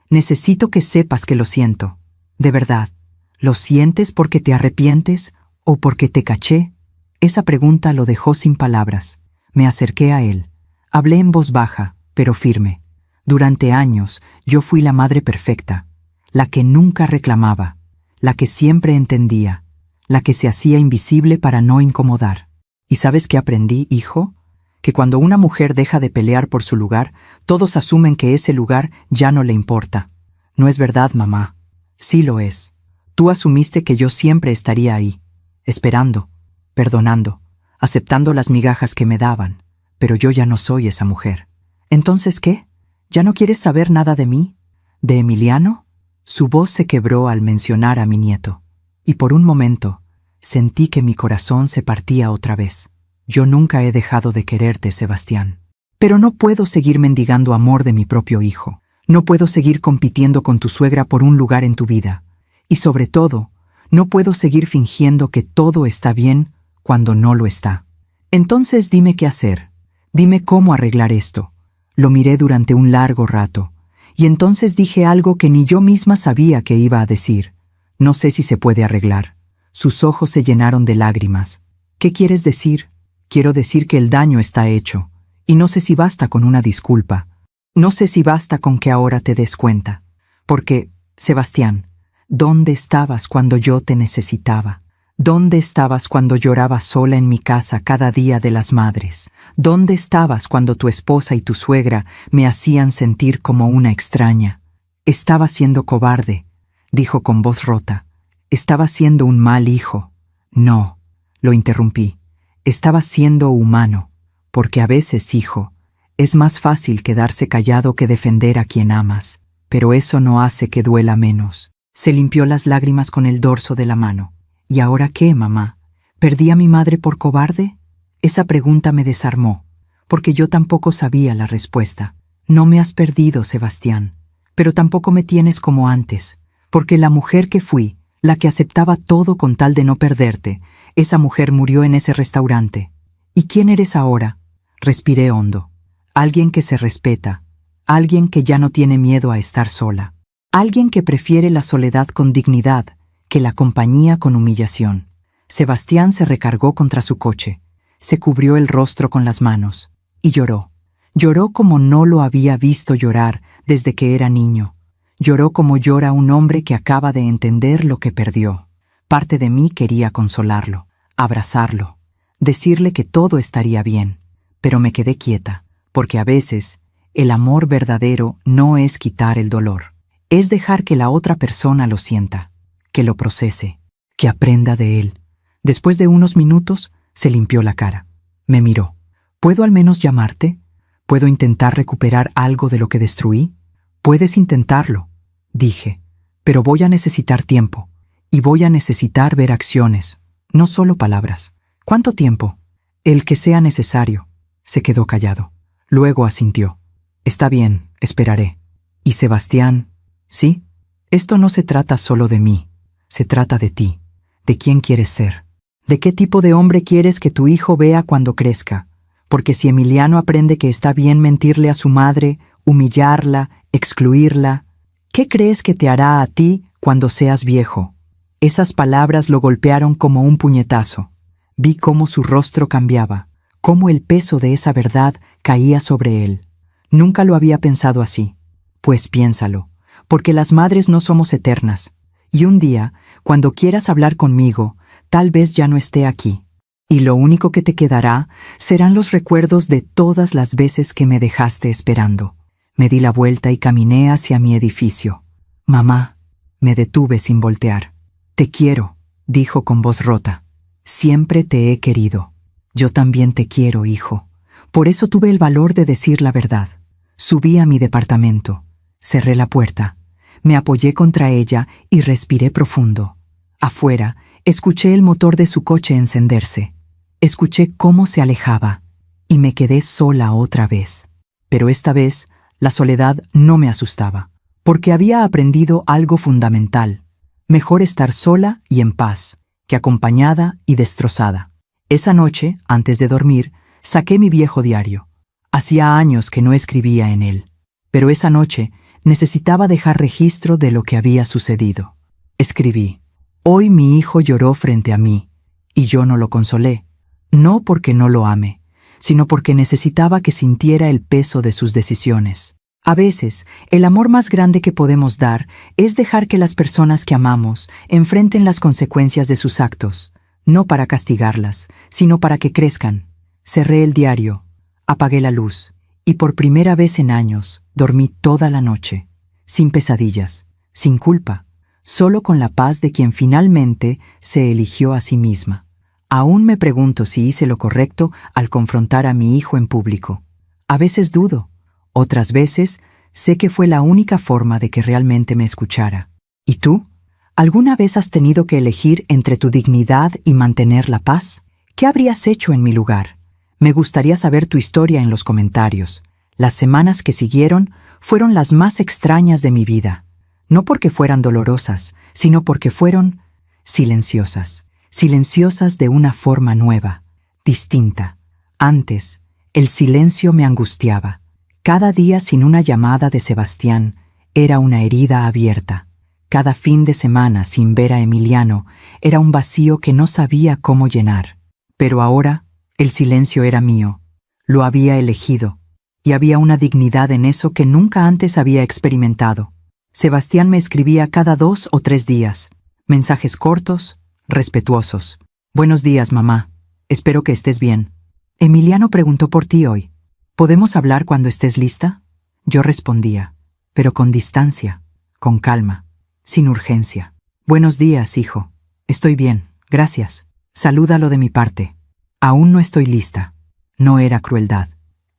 necesito que sepas que lo siento. De verdad. ¿Lo sientes porque te arrepientes o porque te caché?» Esa pregunta lo dejó sin palabras. Me acerqué a él. Hablé en voz baja, pero firme. Durante años yo fui la madre perfecta, la que nunca reclamaba, la que siempre entendía, la que se hacía invisible para no incomodar. ¿Y sabes qué aprendí, hijo? Que cuando una mujer deja de pelear por su lugar, todos asumen que ese lugar ya no le importa. No es verdad, mamá. Sí lo es. Tú asumiste que yo siempre estaría ahí, esperando, perdonando, aceptando las migajas que me daban, pero yo ya no soy esa mujer. ¿Entonces qué? ¿Ya no quieres saber nada de mí? ¿De Emiliano? Su voz se quebró al mencionar a mi nieto, y por un momento sentí que mi corazón se partía otra vez. Yo nunca he dejado de quererte, Sebastián. Pero no puedo seguir mendigando amor de mi propio hijo. No puedo seguir compitiendo con tu suegra por un lugar en tu vida. Y sobre todo, no puedo seguir fingiendo que todo está bien cuando no lo está. Entonces dime qué hacer. Dime cómo arreglar esto». Lo miré durante un largo rato, y entonces dije algo que ni yo misma sabía que iba a decir. «No sé si se puede arreglar». Sus ojos se llenaron de lágrimas. «¿Qué quieres decir?» «Quiero decir que el daño está hecho, y no sé si basta con una disculpa. No sé si basta con que ahora te des cuenta. Porque, Sebastián, ¿dónde estabas cuando yo te necesitaba? ¿Dónde estabas cuando lloraba sola en mi casa cada día de las madres? ¿Dónde estabas cuando tu esposa y tu suegra me hacían sentir como una extraña?» «Estaba siendo cobarde», dijo con voz rota. «Estaba siendo un mal hijo». «No», lo interrumpí. «Estaba siendo humano, porque a veces, hijo, es más fácil quedarse callado que defender a quien amas, pero eso no hace que duela menos». Se limpió las lágrimas con el dorso de la mano. «¿Y ahora qué, mamá? ¿Perdí a mi madre por cobarde?» Esa pregunta me desarmó, porque yo tampoco sabía la respuesta. «No me has perdido, Sebastián, pero tampoco me tienes como antes, porque la mujer que fui, la que aceptaba todo con tal de no perderte, esa mujer murió en ese restaurante. ¿Y quién eres ahora?» Respiré hondo. Alguien que se respeta, alguien que ya no tiene miedo a estar sola, alguien que prefiere la soledad con dignidad que la compañía con humillación. Sebastián se recargó contra su coche, se cubrió el rostro con las manos y lloró. Lloró como no lo había visto llorar desde que era niño. Lloró como llora un hombre que acaba de entender lo que perdió. Parte de mí quería consolarlo, abrazarlo, decirle que todo estaría bien, pero me quedé quieta, porque a veces el amor verdadero no es quitar el dolor, es dejar que la otra persona lo sienta, que lo procese, que aprenda de él. Después de unos minutos, se limpió la cara. Me miró. «¿Puedo al menos llamarte? ¿Puedo intentar recuperar algo de lo que destruí?» «Puedes intentarlo», dije, «pero voy a necesitar tiempo, y voy a necesitar ver acciones, no solo palabras». «¿Cuánto tiempo?» «El que sea necesario». Se quedó callado. Luego asintió. «Está bien, esperaré». «¿Y Sebastián?» «Sí, esto no se trata solo de mí. Se trata de ti, de quién quieres ser, de qué tipo de hombre quieres que tu hijo vea cuando crezca. Porque si Emiliano aprende que está bien mentirle a su madre, humillarla, excluirla, ¿qué crees que te hará a ti cuando seas viejo?» Esas palabras lo golpearon como un puñetazo. Vi cómo su rostro cambiaba, cómo el peso de esa verdad caía sobre él. Nunca lo había pensado así. Pues piénsalo, porque las madres no somos eternas, y un día, cuando quieras hablar conmigo, tal vez ya no esté aquí, y lo único que te quedará serán los recuerdos de todas las veces que me dejaste esperando. Me di la vuelta y caminé hacia mi edificio. Mamá, me detuve sin voltear. Te quiero, dijo con voz rota. Siempre te he querido. Yo también te quiero, hijo. Por eso tuve el valor de decir la verdad. Subí a mi departamento. Cerré la puerta. Me apoyé contra ella y respiré profundo. Afuera, escuché el motor de su coche encenderse. Escuché cómo se alejaba y me quedé sola otra vez. Pero esta vez, la soledad no me asustaba, porque había aprendido algo fundamental. Mejor estar sola y en paz, que acompañada y destrozada. Esa noche, antes de dormir, saqué mi viejo diario. Hacía años que no escribía en él, pero esa noche necesitaba dejar registro de lo que había sucedido. Escribí: hoy mi hijo lloró frente a mí, y yo no lo consolé, no porque no lo ame, sino porque necesitaba que sintiera el peso de sus decisiones. A veces, el amor más grande que podemos dar es dejar que las personas que amamos enfrenten las consecuencias de sus actos, no para castigarlas, sino para que crezcan. Cerré el diario, apagué la luz, y por primera vez en años dormí toda la noche, sin pesadillas, sin culpa, solo con la paz de quien finalmente se eligió a sí misma. Aún me pregunto si hice lo correcto al confrontar a mi hijo en público. A veces dudo, otras veces sé que fue la única forma de que realmente me escuchara. ¿Y tú? ¿Alguna vez has tenido que elegir entre tu dignidad y mantener la paz? ¿Qué habrías hecho en mi lugar? Me gustaría saber tu historia en los comentarios. Las semanas que siguieron fueron las más extrañas de mi vida. No porque fueran dolorosas, sino porque fueron silenciosas. Silenciosas de una forma nueva, distinta. Antes, el silencio me angustiaba. Cada día sin una llamada de Sebastián era una herida abierta. Cada fin de semana sin ver a Emiliano era un vacío que no sabía cómo llenar. Pero ahora, el silencio era mío. Lo había elegido. Y había una dignidad en eso que nunca antes había experimentado. Sebastián me escribía cada 2 o 3 días. Mensajes cortos, respetuosos. Buenos días, mamá. Espero que estés bien. Emiliano preguntó por ti hoy. ¿Podemos hablar cuando estés lista? Yo respondía, pero con distancia, con calma, sin urgencia. Buenos días, hijo. Estoy bien, gracias. Salúdalo de mi parte. Aún no estoy lista. No era crueldad,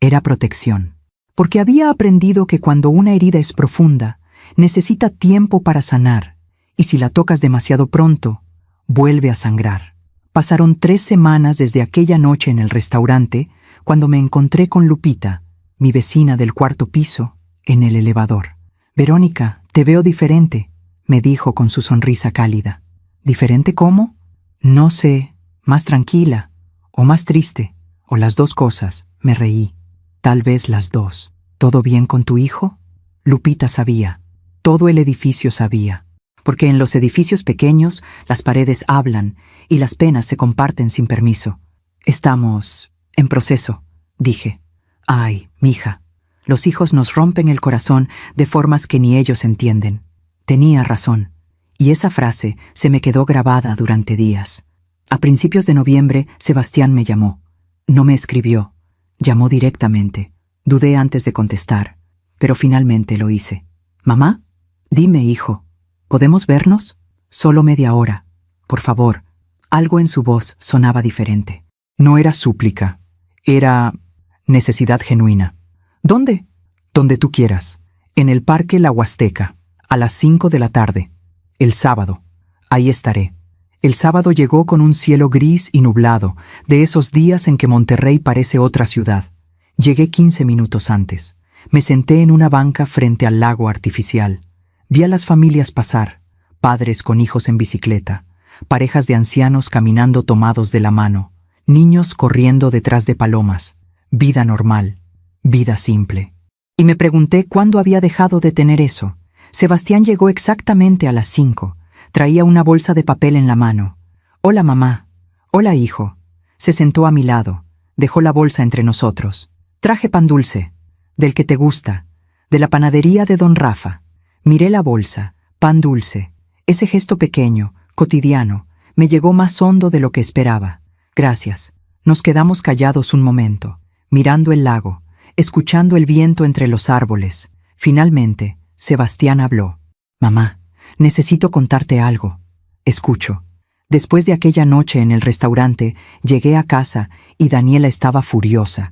era protección. Porque había aprendido que cuando una herida es profunda, necesita tiempo para sanar, y si la tocas demasiado pronto, vuelve a sangrar. Pasaron 3 semanas desde aquella noche en el restaurante cuando me encontré con Lupita, mi vecina del 4º piso, en el elevador. Verónica, te veo diferente, me dijo con su sonrisa cálida. ¿Diferente cómo? No sé, más tranquila, o más triste, o las 2 cosas, me reí. Tal vez las 2. ¿Todo bien con tu hijo? Lupita sabía, todo el edificio sabía. Porque en los edificios pequeños las paredes hablan y las penas se comparten sin permiso. Estamos en proceso, dije. Ay, mija, los hijos nos rompen el corazón de formas que ni ellos entienden. Tenía razón, y esa frase se me quedó grabada durante días. A principios de noviembre, Sebastián me llamó. No me escribió, llamó directamente. Dudé antes de contestar, pero finalmente lo hice. ¿Mamá? Dime, hijo. ¿Podemos vernos? Solo media hora. Por favor. Algo en su voz sonaba diferente. No era súplica. Era necesidad genuina. ¿Dónde? Donde tú quieras. En el Parque La Huasteca, a las 5 de la tarde. El sábado. Ahí estaré. El sábado llegó con un cielo gris y nublado, de esos días en que Monterrey parece otra ciudad. Llegué 15 minutos antes. Me senté en una banca frente al lago artificial. Vi a las familias pasar, padres con hijos en bicicleta, parejas de ancianos caminando tomados de la mano, niños corriendo detrás de palomas. Vida normal, vida simple. Y me pregunté cuándo había dejado de tener eso. Sebastián llegó exactamente a las 5. Traía una bolsa de papel en la mano. Hola, mamá. Hola, hijo. Se sentó a mi lado. Dejó la bolsa entre nosotros. Traje pan dulce, del que te gusta, de la panadería de don Rafa. Miré la bolsa, pan dulce. Ese gesto pequeño, cotidiano, me llegó más hondo de lo que esperaba. Gracias. Nos quedamos callados un momento, mirando el lago, escuchando el viento entre los árboles. Finalmente, Sebastián habló. Mamá, necesito contarte algo. Escucho. Después de aquella noche en el restaurante, llegué a casa y Daniela estaba furiosa.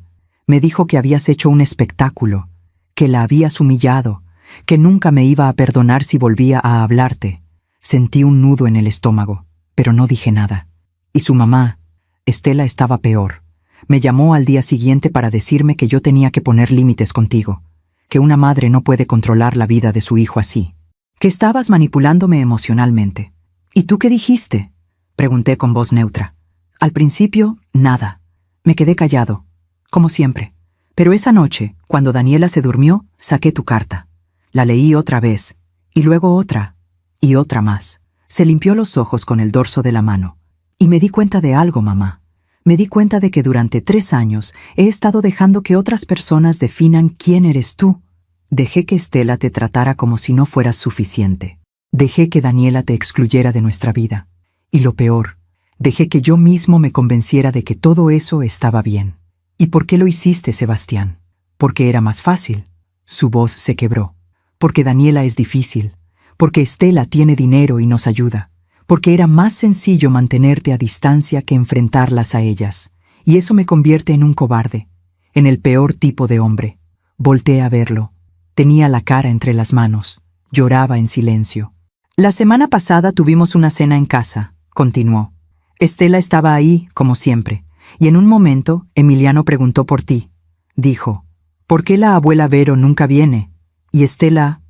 Me dijo que habías hecho un espectáculo, que la habías humillado, que nunca me iba a perdonar si volvía a hablarte. Sentí un nudo en el estómago, pero no dije nada. Y su mamá, Estela, estaba peor. Me llamó al día siguiente para decirme que yo tenía que poner límites contigo, que una madre no puede controlar la vida de su hijo así, que estabas manipulándome emocionalmente. ¿Y tú qué dijiste?, pregunté con voz neutra. Al principio, nada. Me quedé callado, como siempre. Pero esa noche, cuando Daniela se durmió, saqué tu carta. La leí otra vez, y luego otra, y otra más. Se limpió los ojos con el dorso de la mano. Y me di cuenta de algo, mamá. Me di cuenta de que durante 3 años he estado dejando que otras personas definan quién eres tú. Dejé que Estela te tratara como si no fueras suficiente. Dejé que Daniela te excluyera de nuestra vida. Y lo peor, dejé que yo mismo me convenciera de que todo eso estaba bien. ¿Y por qué lo hiciste, Sebastián? Porque era más fácil. Su voz se quebró. Porque Daniela es difícil. Porque Estela tiene dinero y nos ayuda. Porque era más sencillo mantenerte a distancia que enfrentarlas a ellas. Y eso me convierte en un cobarde, en el peor tipo de hombre. Volteé a verlo. Tenía la cara entre las manos. Lloraba en silencio. La semana pasada tuvimos una cena en casa, continuó. Estela estaba ahí, como siempre, y en un momento Emiliano preguntó por ti. Dijo, ¿por qué la abuela Vero nunca viene? Y Estela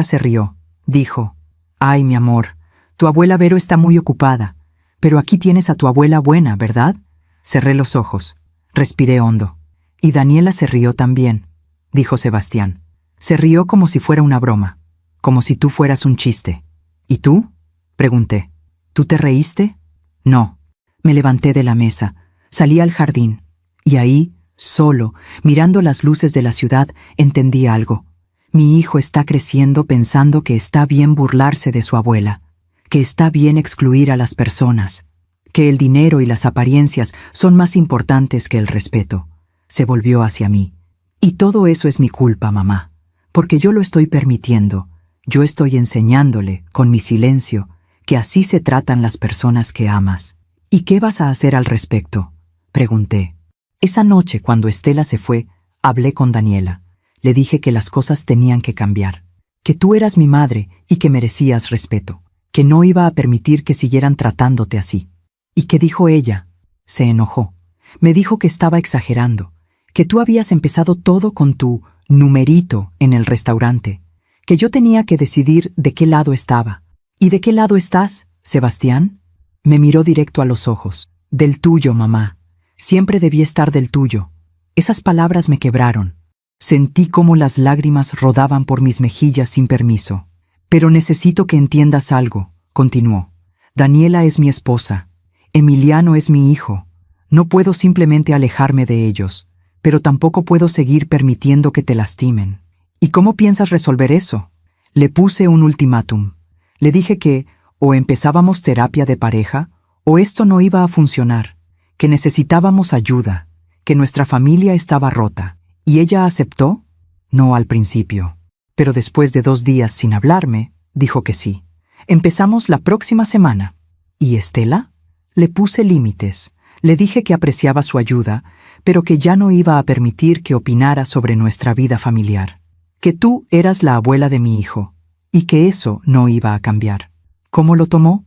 se rió. Dijo, ay, mi amor, tu abuela Vero está muy ocupada, pero aquí tienes a tu abuela buena, ¿verdad? Cerré los ojos. Respiré hondo. Y Daniela se rió también, dijo Sebastián. Se rió como si fuera una broma, como si tú fueras un chiste. ¿Y tú?, pregunté. ¿Tú te reíste? No. Me levanté de la mesa, salí al jardín, y ahí, solo, mirando las luces de la ciudad, entendí algo. Mi hijo está creciendo pensando que está bien burlarse de su abuela, que está bien excluir a las personas, que el dinero y las apariencias son más importantes que el respeto. Se volvió hacia mí. Y todo eso es mi culpa, mamá, porque yo lo estoy permitiendo. Yo estoy enseñándole, con mi silencio, que así se tratan las personas que amas. ¿Y qué vas a hacer al respecto?, pregunté. Esa noche, cuando Estela se fue, hablé con Daniela. Le dije que las cosas tenían que cambiar, que tú eras mi madre y que merecías respeto, que no iba a permitir que siguieran tratándote así. ¿Y qué dijo ella? Se enojó. Me dijo que estaba exagerando, que tú habías empezado todo con tu numerito en el restaurante, que yo tenía que decidir de qué lado estaba. ¿Y de qué lado estás, Sebastián? Me miró directo a los ojos. Del tuyo, mamá. Siempre debí estar del tuyo. Esas palabras me quebraron. Sentí cómo las lágrimas rodaban por mis mejillas sin permiso. Pero necesito que entiendas algo, continuó. Daniela es mi esposa. Emiliano es mi hijo. No puedo simplemente alejarme de ellos, pero tampoco puedo seguir permitiendo que te lastimen. ¿Y cómo piensas resolver eso? Le puse un ultimátum. Le dije que o empezábamos terapia de pareja o esto no iba a funcionar, que necesitábamos ayuda, que nuestra familia estaba rota. ¿Y ella aceptó? No al principio. Pero después de 2 días sin hablarme, dijo que sí. Empezamos la próxima semana. ¿Y Estela? Le puse límites. Le dije que apreciaba su ayuda, pero que ya no iba a permitir que opinara sobre nuestra vida familiar. Que tú eras la abuela de mi hijo, y que eso no iba a cambiar. ¿Cómo lo tomó?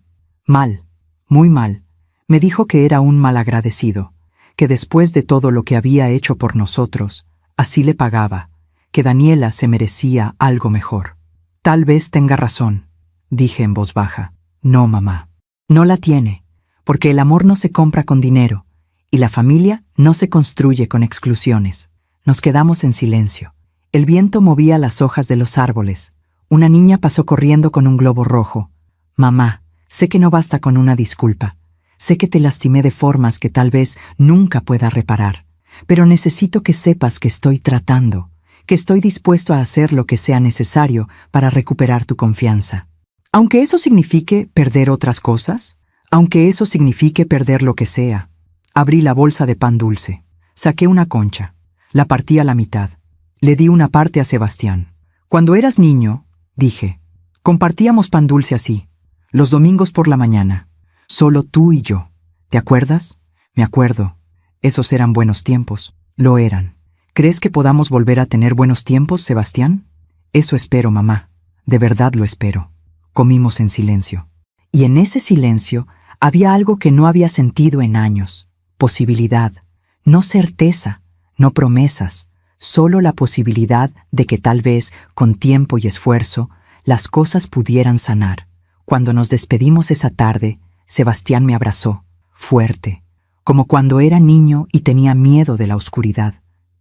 Mal, muy mal. Me dijo que era un malagradecido, que después de todo lo que había hecho por nosotros, así le pagaba, que Daniela se merecía algo mejor. Tal vez tenga razón, dije en voz baja. No, mamá, no la tiene, porque el amor no se compra con dinero, y la familia no se construye con exclusiones. Nos quedamos en silencio. El viento movía las hojas de los árboles. Una niña pasó corriendo con un globo rojo. Mamá, sé que no basta con una disculpa. Sé que te lastimé de formas que tal vez nunca pueda reparar. Pero necesito que sepas que estoy tratando, que estoy dispuesto a hacer lo que sea necesario para recuperar tu confianza. Aunque eso signifique perder otras cosas, aunque eso signifique perder lo que sea. Abrí la bolsa de pan dulce, saqué una concha, la partí a la mitad, le di una parte a Sebastián. Cuando eras niño, dije, compartíamos pan dulce así, los domingos por la mañana, solo tú y yo. ¿Te acuerdas? Me acuerdo. Esos eran buenos tiempos. Lo eran. ¿Crees que podamos volver a tener buenos tiempos, Sebastián? Eso espero, mamá. De verdad lo espero. Comimos en silencio. Y en ese silencio había algo que no había sentido en años. Posibilidad. No certeza, no promesas. Solo la posibilidad de que tal vez, con tiempo y esfuerzo, las cosas pudieran sanar. Cuando nos despedimos esa tarde, Sebastián me abrazó, fuerte, como cuando era niño y tenía miedo de la oscuridad.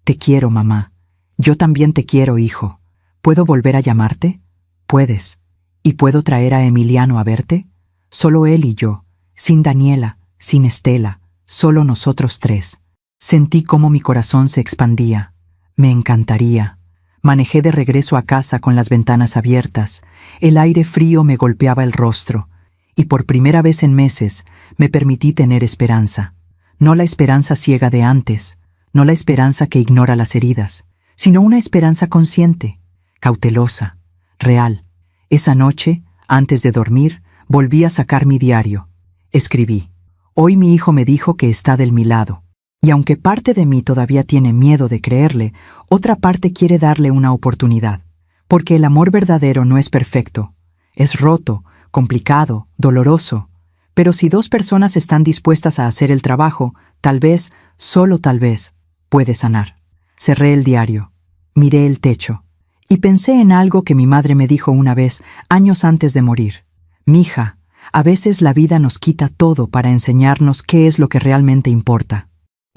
Te quiero, mamá. Yo también te quiero, hijo. ¿Puedo volver a llamarte? Puedes. ¿Y puedo traer a Emiliano a verte? Solo él y yo, sin Daniela, sin Estela, solo nosotros tres. Sentí cómo mi corazón se expandía. Me encantaría. Manejé de regreso a casa con las ventanas abiertas. El aire frío me golpeaba el rostro. Y por primera vez en meses me permití tener esperanza. No la esperanza ciega de antes, no la esperanza que ignora las heridas, sino una esperanza consciente, cautelosa, real. Esa noche, antes de dormir, volví a sacar mi diario. Escribí: hoy mi hijo me dijo que está de mi lado. Y aunque parte de mí todavía tiene miedo de creerle, otra parte quiere darle una oportunidad. Porque el amor verdadero no es perfecto. Es roto, complicado, doloroso. Pero si dos personas están dispuestas a hacer el trabajo, tal vez, solo tal vez, puede sanar. Cerré el diario, miré el techo, y pensé en algo que mi madre me dijo una vez, años antes de morir. Mija, a veces la vida nos quita todo para enseñarnos qué es lo que realmente importa.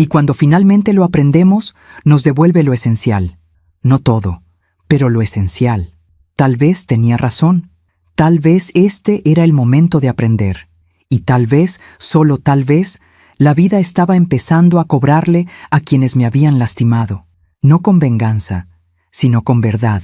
Y cuando finalmente lo aprendemos, nos devuelve lo esencial. No todo, pero lo esencial. Tal vez tenía razón. Tal vez este era el momento de aprender. Y tal vez, solo tal vez, la vida estaba empezando a cobrarle a quienes me habían lastimado. No con venganza, sino con verdad.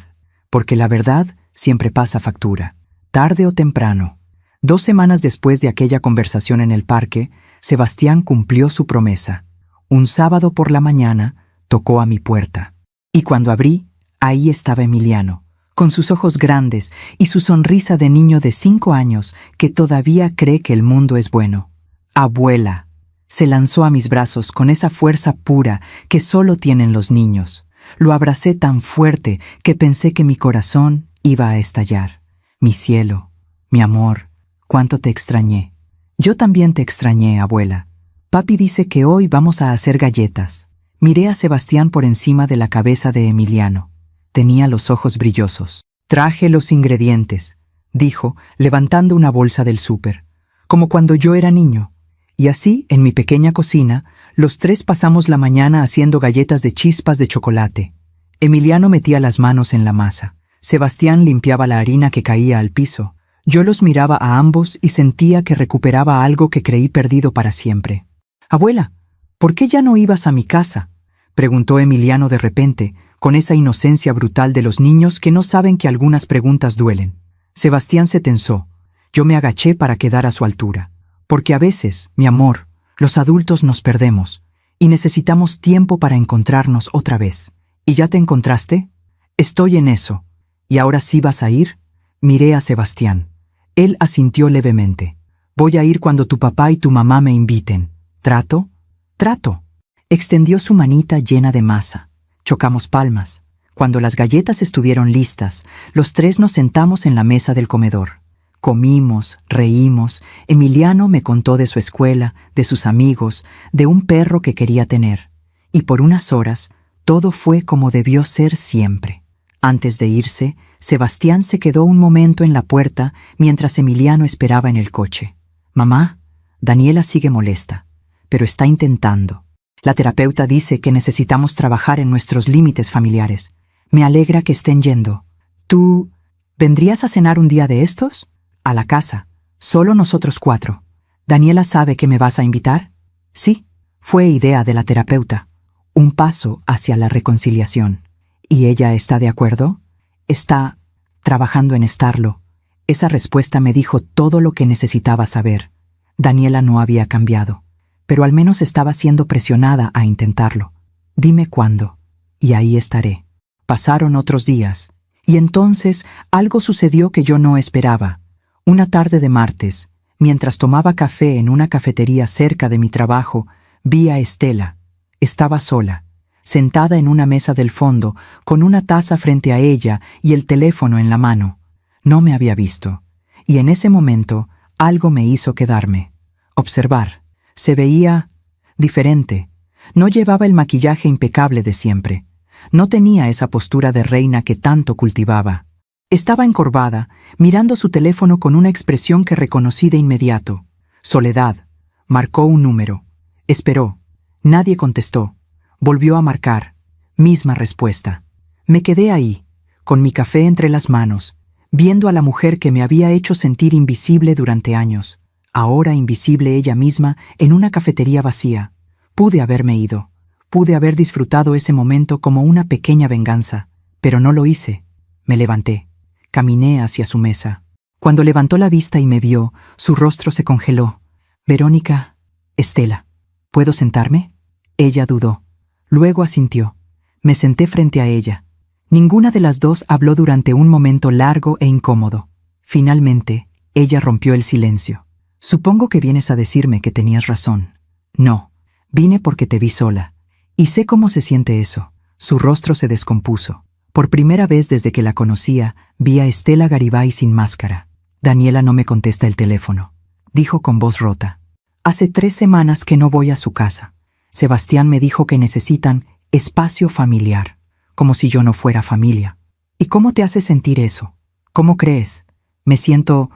Porque la verdad siempre pasa factura, tarde o temprano. 2 semanas después de aquella conversación en el parque, Sebastián cumplió su promesa. Un sábado por la mañana tocó a mi puerta. Y cuando abrí, ahí estaba Emiliano, con sus ojos grandes y su sonrisa de niño de 5 años que todavía cree que el mundo es bueno. Abuela. Se lanzó a mis brazos con esa fuerza pura que solo tienen los niños. Lo abracé tan fuerte que pensé que mi corazón iba a estallar. Mi cielo, mi amor, cuánto te extrañé. Yo también te extrañé, abuela. Papi dice que hoy vamos a hacer galletas. Miré a Sebastián por encima de la cabeza de Emiliano. Tenía los ojos brillosos. Traje los ingredientes, dijo, levantando una bolsa del súper, como cuando yo era niño. Y así, en mi pequeña cocina, los tres pasamos la mañana haciendo galletas de chispas de chocolate. Emiliano metía las manos en la masa. Sebastián limpiaba la harina que caía al piso. Yo los miraba a ambos y sentía que recuperaba algo que creí perdido para siempre. «Abuela, ¿por qué ya no ibas a mi casa?», preguntó Emiliano de repente, con esa inocencia brutal de los niños que no saben que algunas preguntas duelen. Sebastián se tensó. Yo me agaché para quedar a su altura. Porque a veces, mi amor, los adultos nos perdemos y necesitamos tiempo para encontrarnos otra vez. ¿Y ya te encontraste? Estoy en eso. ¿Y ahora sí vas a ir? Miré a Sebastián. Él asintió levemente. Voy a ir cuando tu papá y tu mamá me inviten. ¿Trato? Trato. Extendió su manita llena de masa. Chocamos palmas. Cuando las galletas estuvieron listas, los tres nos sentamos en la mesa del comedor. Comimos, reímos. Emiliano me contó de su escuela, de sus amigos, de un perro que quería tener. Y por unas horas, todo fue como debió ser siempre. Antes de irse, Sebastián se quedó un momento en la puerta mientras Emiliano esperaba en el coche. «Mamá, Daniela sigue molesta, pero está intentando. La terapeuta dice que necesitamos trabajar en nuestros límites familiares. Me alegra que estén yendo. ¿Tú vendrías a cenar un día de estos? A la casa, solo nosotros 4. ¿Daniela sabe que me vas a invitar?» Sí, fue idea de la terapeuta. Un paso hacia la reconciliación. ¿Y ella está de acuerdo? Está trabajando en estarlo. Esa respuesta me dijo todo lo que necesitaba saber. Daniela no había cambiado, pero al menos estaba siendo presionada a intentarlo. Dime cuándo, y ahí estaré. Pasaron otros días, y entonces algo sucedió que yo no esperaba. Una tarde de martes, mientras tomaba café en una cafetería cerca de mi trabajo, vi a Estela. Estaba sola, sentada en una mesa del fondo, con una taza frente a ella y el teléfono en la mano. No me había visto, y en ese momento algo me hizo quedarme. Observar. Se veía diferente. No llevaba el maquillaje impecable de siempre. No tenía esa postura de reina que tanto cultivaba. Estaba encorvada, mirando su teléfono con una expresión que reconocí de inmediato. Soledad. Marcó un número. Esperó. Nadie contestó. Volvió a marcar. Misma respuesta. Me quedé ahí, con mi café entre las manos, viendo a la mujer que me había hecho sentir invisible durante años, ahora invisible ella misma en una cafetería vacía. Pude haberme ido. Pude haber disfrutado ese momento como una pequeña venganza, pero no lo hice. Me levanté. Caminé hacia su mesa. Cuando levantó la vista y me vio, su rostro se congeló. Verónica, Estela, ¿puedo sentarme? Ella dudó. Luego asintió. Me senté frente a ella. Ninguna de las dos habló durante un momento largo e incómodo. Finalmente, ella rompió el silencio. Supongo que vienes a decirme que tenías razón. No, vine porque te vi sola. Y sé cómo se siente eso. Su rostro se descompuso. Por primera vez desde que la conocía, vi a Estela Garibay sin máscara. Daniela no me contesta el teléfono, dijo con voz rota. Hace 3 semanas que no voy a su casa. Sebastián me dijo que necesitan espacio familiar, como si yo no fuera familia. ¿Y cómo te hace sentir eso? ¿Cómo crees? Me siento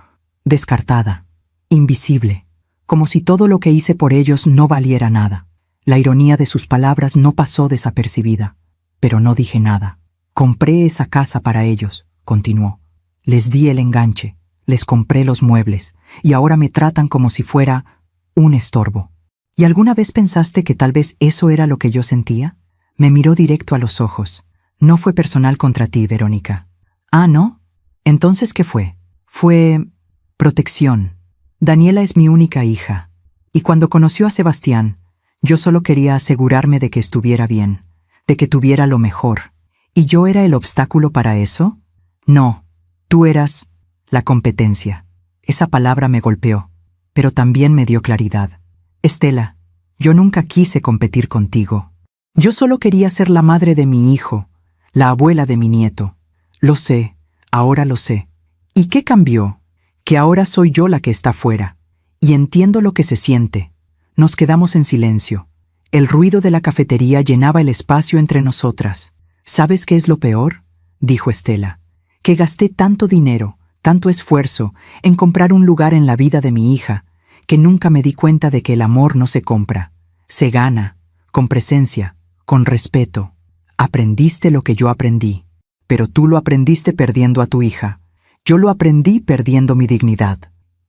descartada, invisible, como si todo lo que hice por ellos no valiera nada. La ironía de sus palabras no pasó desapercibida, pero no dije nada. Compré esa casa para ellos, continuó. Les di el enganche, les compré los muebles, y ahora me tratan como si fuera un estorbo. ¿Y alguna vez pensaste que tal vez eso era lo que yo sentía? Me miró directo a los ojos. No fue personal contra ti, Verónica. Ah, ¿no? Entonces, ¿qué fue? Fue protección. Daniela es mi única hija, y cuando conoció a Sebastián, yo solo quería asegurarme de que estuviera bien, de que tuviera lo mejor. ¿Y yo era el obstáculo para eso? No, tú eras la competencia. Esa palabra me golpeó, pero también me dio claridad. Estela, yo nunca quise competir contigo. Yo solo quería ser la madre de mi hijo, la abuela de mi nieto. Lo sé, ahora lo sé. ¿Y qué cambió? Que ahora soy yo la que está fuera, y entiendo lo que se siente. Nos quedamos en silencio. El ruido de la cafetería llenaba el espacio entre nosotras. ¿Sabes qué es lo peor?, dijo Estela. Que gasté tanto dinero, tanto esfuerzo, en comprar un lugar en la vida de mi hija, que nunca me di cuenta de que el amor no se compra, se gana, con presencia, con respeto. Aprendiste lo que yo aprendí, pero tú lo aprendiste perdiendo a tu hija. Yo lo aprendí perdiendo mi dignidad.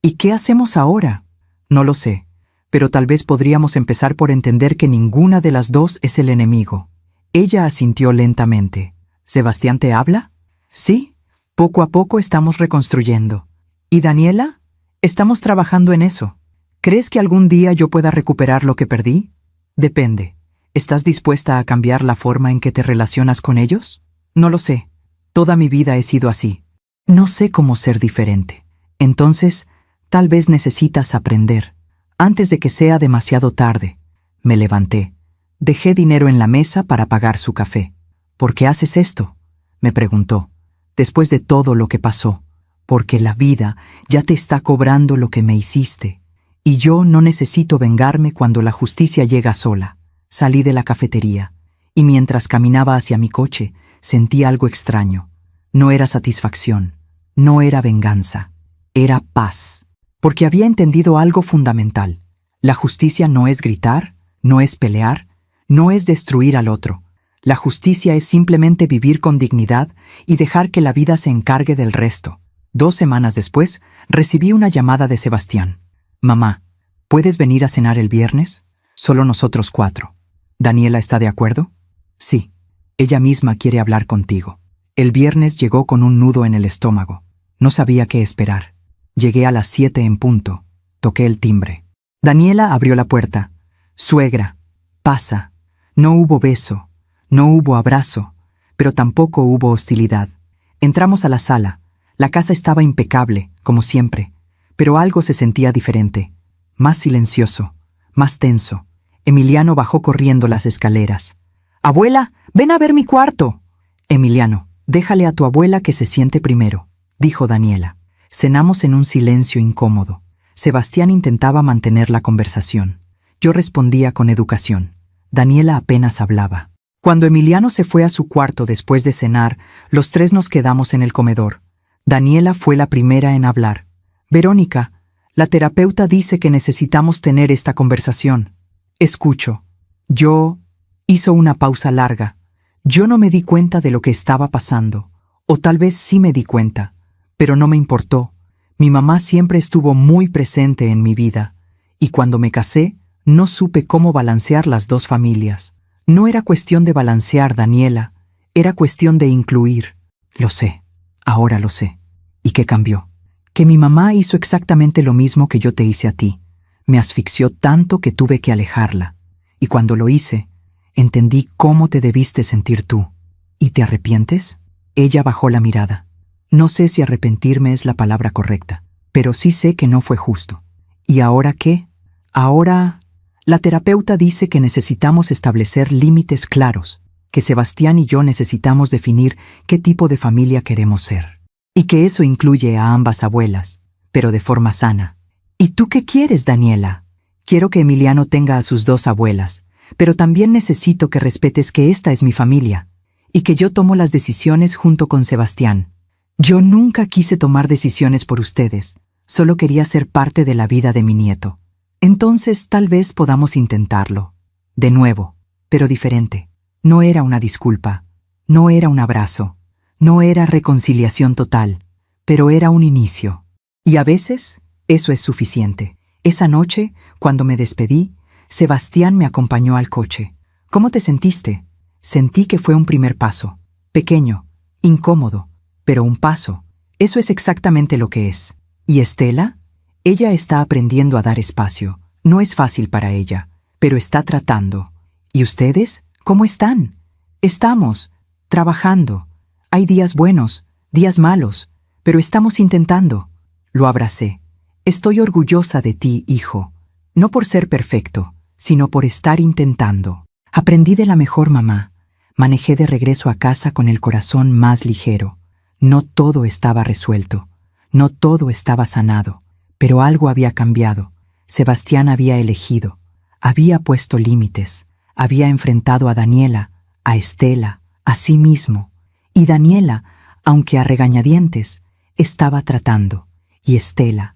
¿Y qué hacemos ahora? No lo sé, pero tal vez podríamos empezar por entender que ninguna de las dos es el enemigo. Ella asintió lentamente. ¿Sebastián te habla? Sí, poco a poco estamos reconstruyendo. ¿Y Daniela? Estamos trabajando en eso. ¿Crees que algún día yo pueda recuperar lo que perdí? Depende. ¿Estás dispuesta a cambiar la forma en que te relacionas con ellos? No lo sé. Toda mi vida he sido así. No sé cómo ser diferente. Entonces, tal vez necesitas aprender. Antes de que sea demasiado tarde. Me levanté. Dejé dinero en la mesa para pagar su café. ¿Por qué haces esto?, me preguntó. Después de todo lo que pasó. Porque la vida ya te está cobrando lo que me hiciste. Y yo no necesito vengarme cuando la justicia llega sola. Salí de la cafetería, y mientras caminaba hacia mi coche, sentí algo extraño. No era satisfacción, no era venganza, era paz. Porque había entendido algo fundamental. La justicia no es gritar, no es pelear, no es destruir al otro. La justicia es simplemente vivir con dignidad y dejar que la vida se encargue del resto. 2 semanas después, recibí una llamada de Sebastián. Mamá, ¿puedes venir a cenar el viernes? Solo nosotros 4. ¿Daniela está de acuerdo? Sí. Ella misma quiere hablar contigo. El viernes llegó con un nudo en el estómago. No sabía qué esperar. Llegué a las 7 en punto. Toqué el timbre. Daniela abrió la puerta. Suegra, pasa. No hubo beso, no hubo abrazo, pero tampoco hubo hostilidad. Entramos a la sala. La casa estaba impecable, como siempre, pero algo se sentía diferente. Más silencioso, más tenso. Emiliano bajó corriendo las escaleras. «Abuela, ven a ver mi cuarto». «Emiliano, déjale a tu abuela que se siente primero», dijo Daniela. Cenamos en un silencio incómodo. Sebastián intentaba mantener la conversación. Yo respondía con educación. Daniela apenas hablaba. Cuando Emiliano se fue a su cuarto después de cenar, los tres nos quedamos en el comedor. Daniela fue la primera en hablar. «Verónica, la terapeuta dice que necesitamos tener esta conversación». «Escucho». Hizo una pausa larga. Yo no me di cuenta de lo que estaba pasando. O tal vez sí me di cuenta, pero no me importó. Mi mamá siempre estuvo muy presente en mi vida, y cuando me casé, no supe cómo balancear las dos familias. No era cuestión de balancear, Daniela, era cuestión de incluir. Lo sé, ahora lo sé. ¿Y qué cambió? Que mi mamá hizo exactamente lo mismo que yo te hice a ti. Me asfixió tanto que tuve que alejarla. Y cuando lo hice, entendí cómo te debiste sentir tú. ¿Y te arrepientes? Ella bajó la mirada. No sé si arrepentirme es la palabra correcta, pero sí sé que no fue justo. ¿Y ahora qué? Ahora, la terapeuta dice que necesitamos establecer límites claros, que Sebastián y yo necesitamos definir qué tipo de familia queremos ser. Y que eso incluye a ambas abuelas, pero de forma sana. ¿Y tú qué quieres, Daniela? Quiero que Emiliano tenga a sus dos abuelas, pero también necesito que respetes que esta es mi familia, y que yo tomo las decisiones junto con Sebastián. Yo nunca quise tomar decisiones por ustedes, solo quería ser parte de la vida de mi nieto. Entonces tal vez podamos intentarlo. De nuevo, pero diferente. No era una disculpa, no era un abrazo, no era reconciliación total, pero era un inicio. Y a veces, eso es suficiente. Esa noche, cuando me despedí, Sebastián me acompañó al coche. ¿Cómo te sentiste? Sentí que fue un primer paso. Pequeño, incómodo, pero un paso. Eso es exactamente lo que es. ¿Y Estela? Ella está aprendiendo a dar espacio. No es fácil para ella, pero está tratando. ¿Y ustedes? ¿Cómo están? Estamos trabajando. Hay días buenos, días malos, pero estamos intentando. Lo abracé. Estoy orgullosa de ti, hijo. No por ser perfecto, sino por estar intentando. Aprendí de la mejor mamá. Manejé de regreso a casa con el corazón más ligero. No todo estaba resuelto. No todo estaba sanado. Pero algo había cambiado. Sebastián había elegido. Había puesto límites. Había enfrentado a Daniela, a Estela, a sí mismo. Y Daniela, aunque a regañadientes, estaba tratando. Y Estela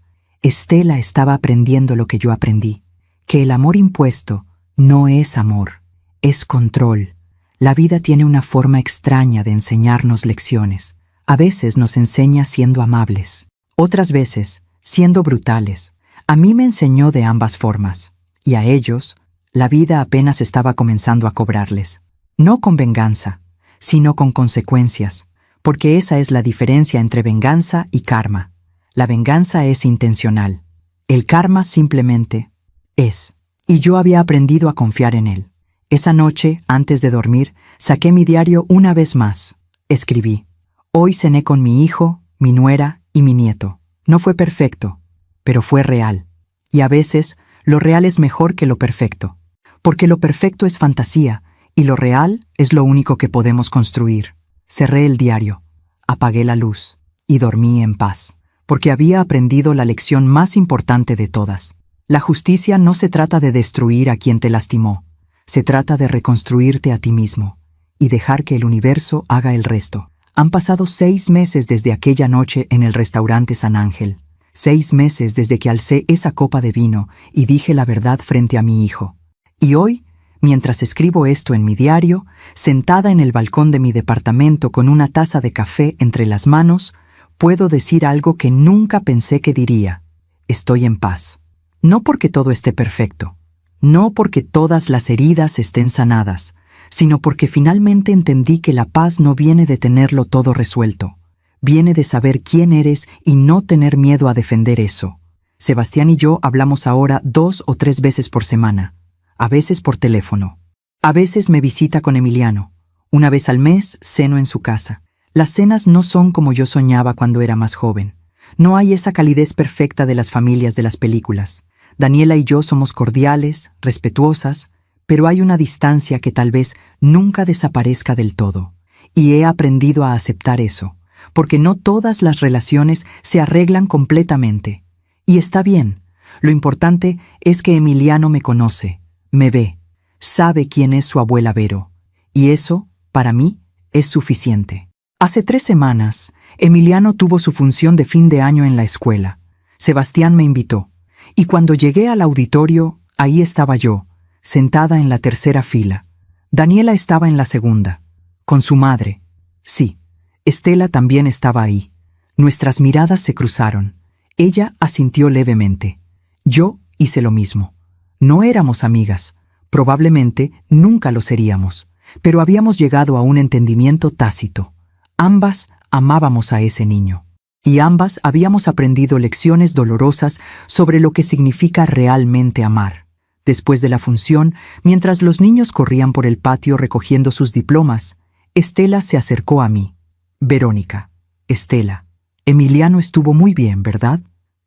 estaba aprendiendo lo que yo aprendí. Que el amor impuesto no es amor, es control. La vida tiene una forma extraña de enseñarnos lecciones. A veces nos enseña siendo amables. Otras veces, siendo brutales. A mí me enseñó de ambas formas. Y a ellos, la vida apenas estaba comenzando a cobrarles. No con venganza, sino con consecuencias, porque esa es la diferencia entre venganza y karma. La venganza es intencional. El karma simplemente es. Y yo había aprendido a confiar en él. Esa noche, antes de dormir, saqué mi diario una vez más. Escribí: hoy cené con mi hijo, mi nuera y mi nieto. No fue perfecto, pero fue real. Y a veces, lo real es mejor que lo perfecto. Porque lo perfecto es fantasía, y lo real es lo único que podemos construir. Cerré el diario, apagué la luz, y dormí en paz. Porque había aprendido la lección más importante de todas. La justicia no se trata de destruir a quien te lastimó. Se trata de reconstruirte a ti mismo, y dejar que el universo haga el resto. Han pasado 6 meses desde aquella noche en el restaurante San Ángel. 6 meses desde que alcé esa copa de vino y dije la verdad frente a mi hijo. Y hoy, mientras escribo esto en mi diario, sentada en el balcón de mi departamento con una taza de café entre las manos, puedo decir algo que nunca pensé que diría. Estoy en paz. No porque todo esté perfecto. No porque todas las heridas estén sanadas, sino porque finalmente entendí que la paz no viene de tenerlo todo resuelto. Viene de saber quién eres y no tener miedo a defender eso. Sebastián y yo hablamos ahora 2 o 3 veces por semana, a veces por teléfono. A veces me visita con Emiliano. Una vez al mes ceno en su casa. Las cenas no son como yo soñaba cuando era más joven. No hay esa calidez perfecta de las familias de las películas. Daniela y yo somos cordiales, respetuosas, pero hay una distancia que tal vez nunca desaparezca del todo. Y he aprendido a aceptar eso, porque no todas las relaciones se arreglan completamente. Y está bien. Lo importante es que Emiliano me conoce, me ve, sabe quién es su abuela Vero. Y eso, para mí, es suficiente. Hace 3 semanas, Emiliano tuvo su función de fin de año en la escuela. Sebastián me invitó. Y cuando llegué al auditorio, ahí estaba yo, sentada en la 3ª fila. Daniela estaba en la 2ª, con su madre. Sí, Estela también estaba ahí. Nuestras miradas se cruzaron. Ella asintió levemente. Yo hice lo mismo. No éramos amigas. Probablemente nunca lo seríamos. Pero habíamos llegado a un entendimiento tácito. Ambas amábamos a ese niño. Y ambas habíamos aprendido lecciones dolorosas sobre lo que significa realmente amar. Después de la función, mientras los niños corrían por el patio recogiendo sus diplomas, Estela se acercó a mí. Verónica, Estela, Emiliano estuvo muy bien, ¿verdad?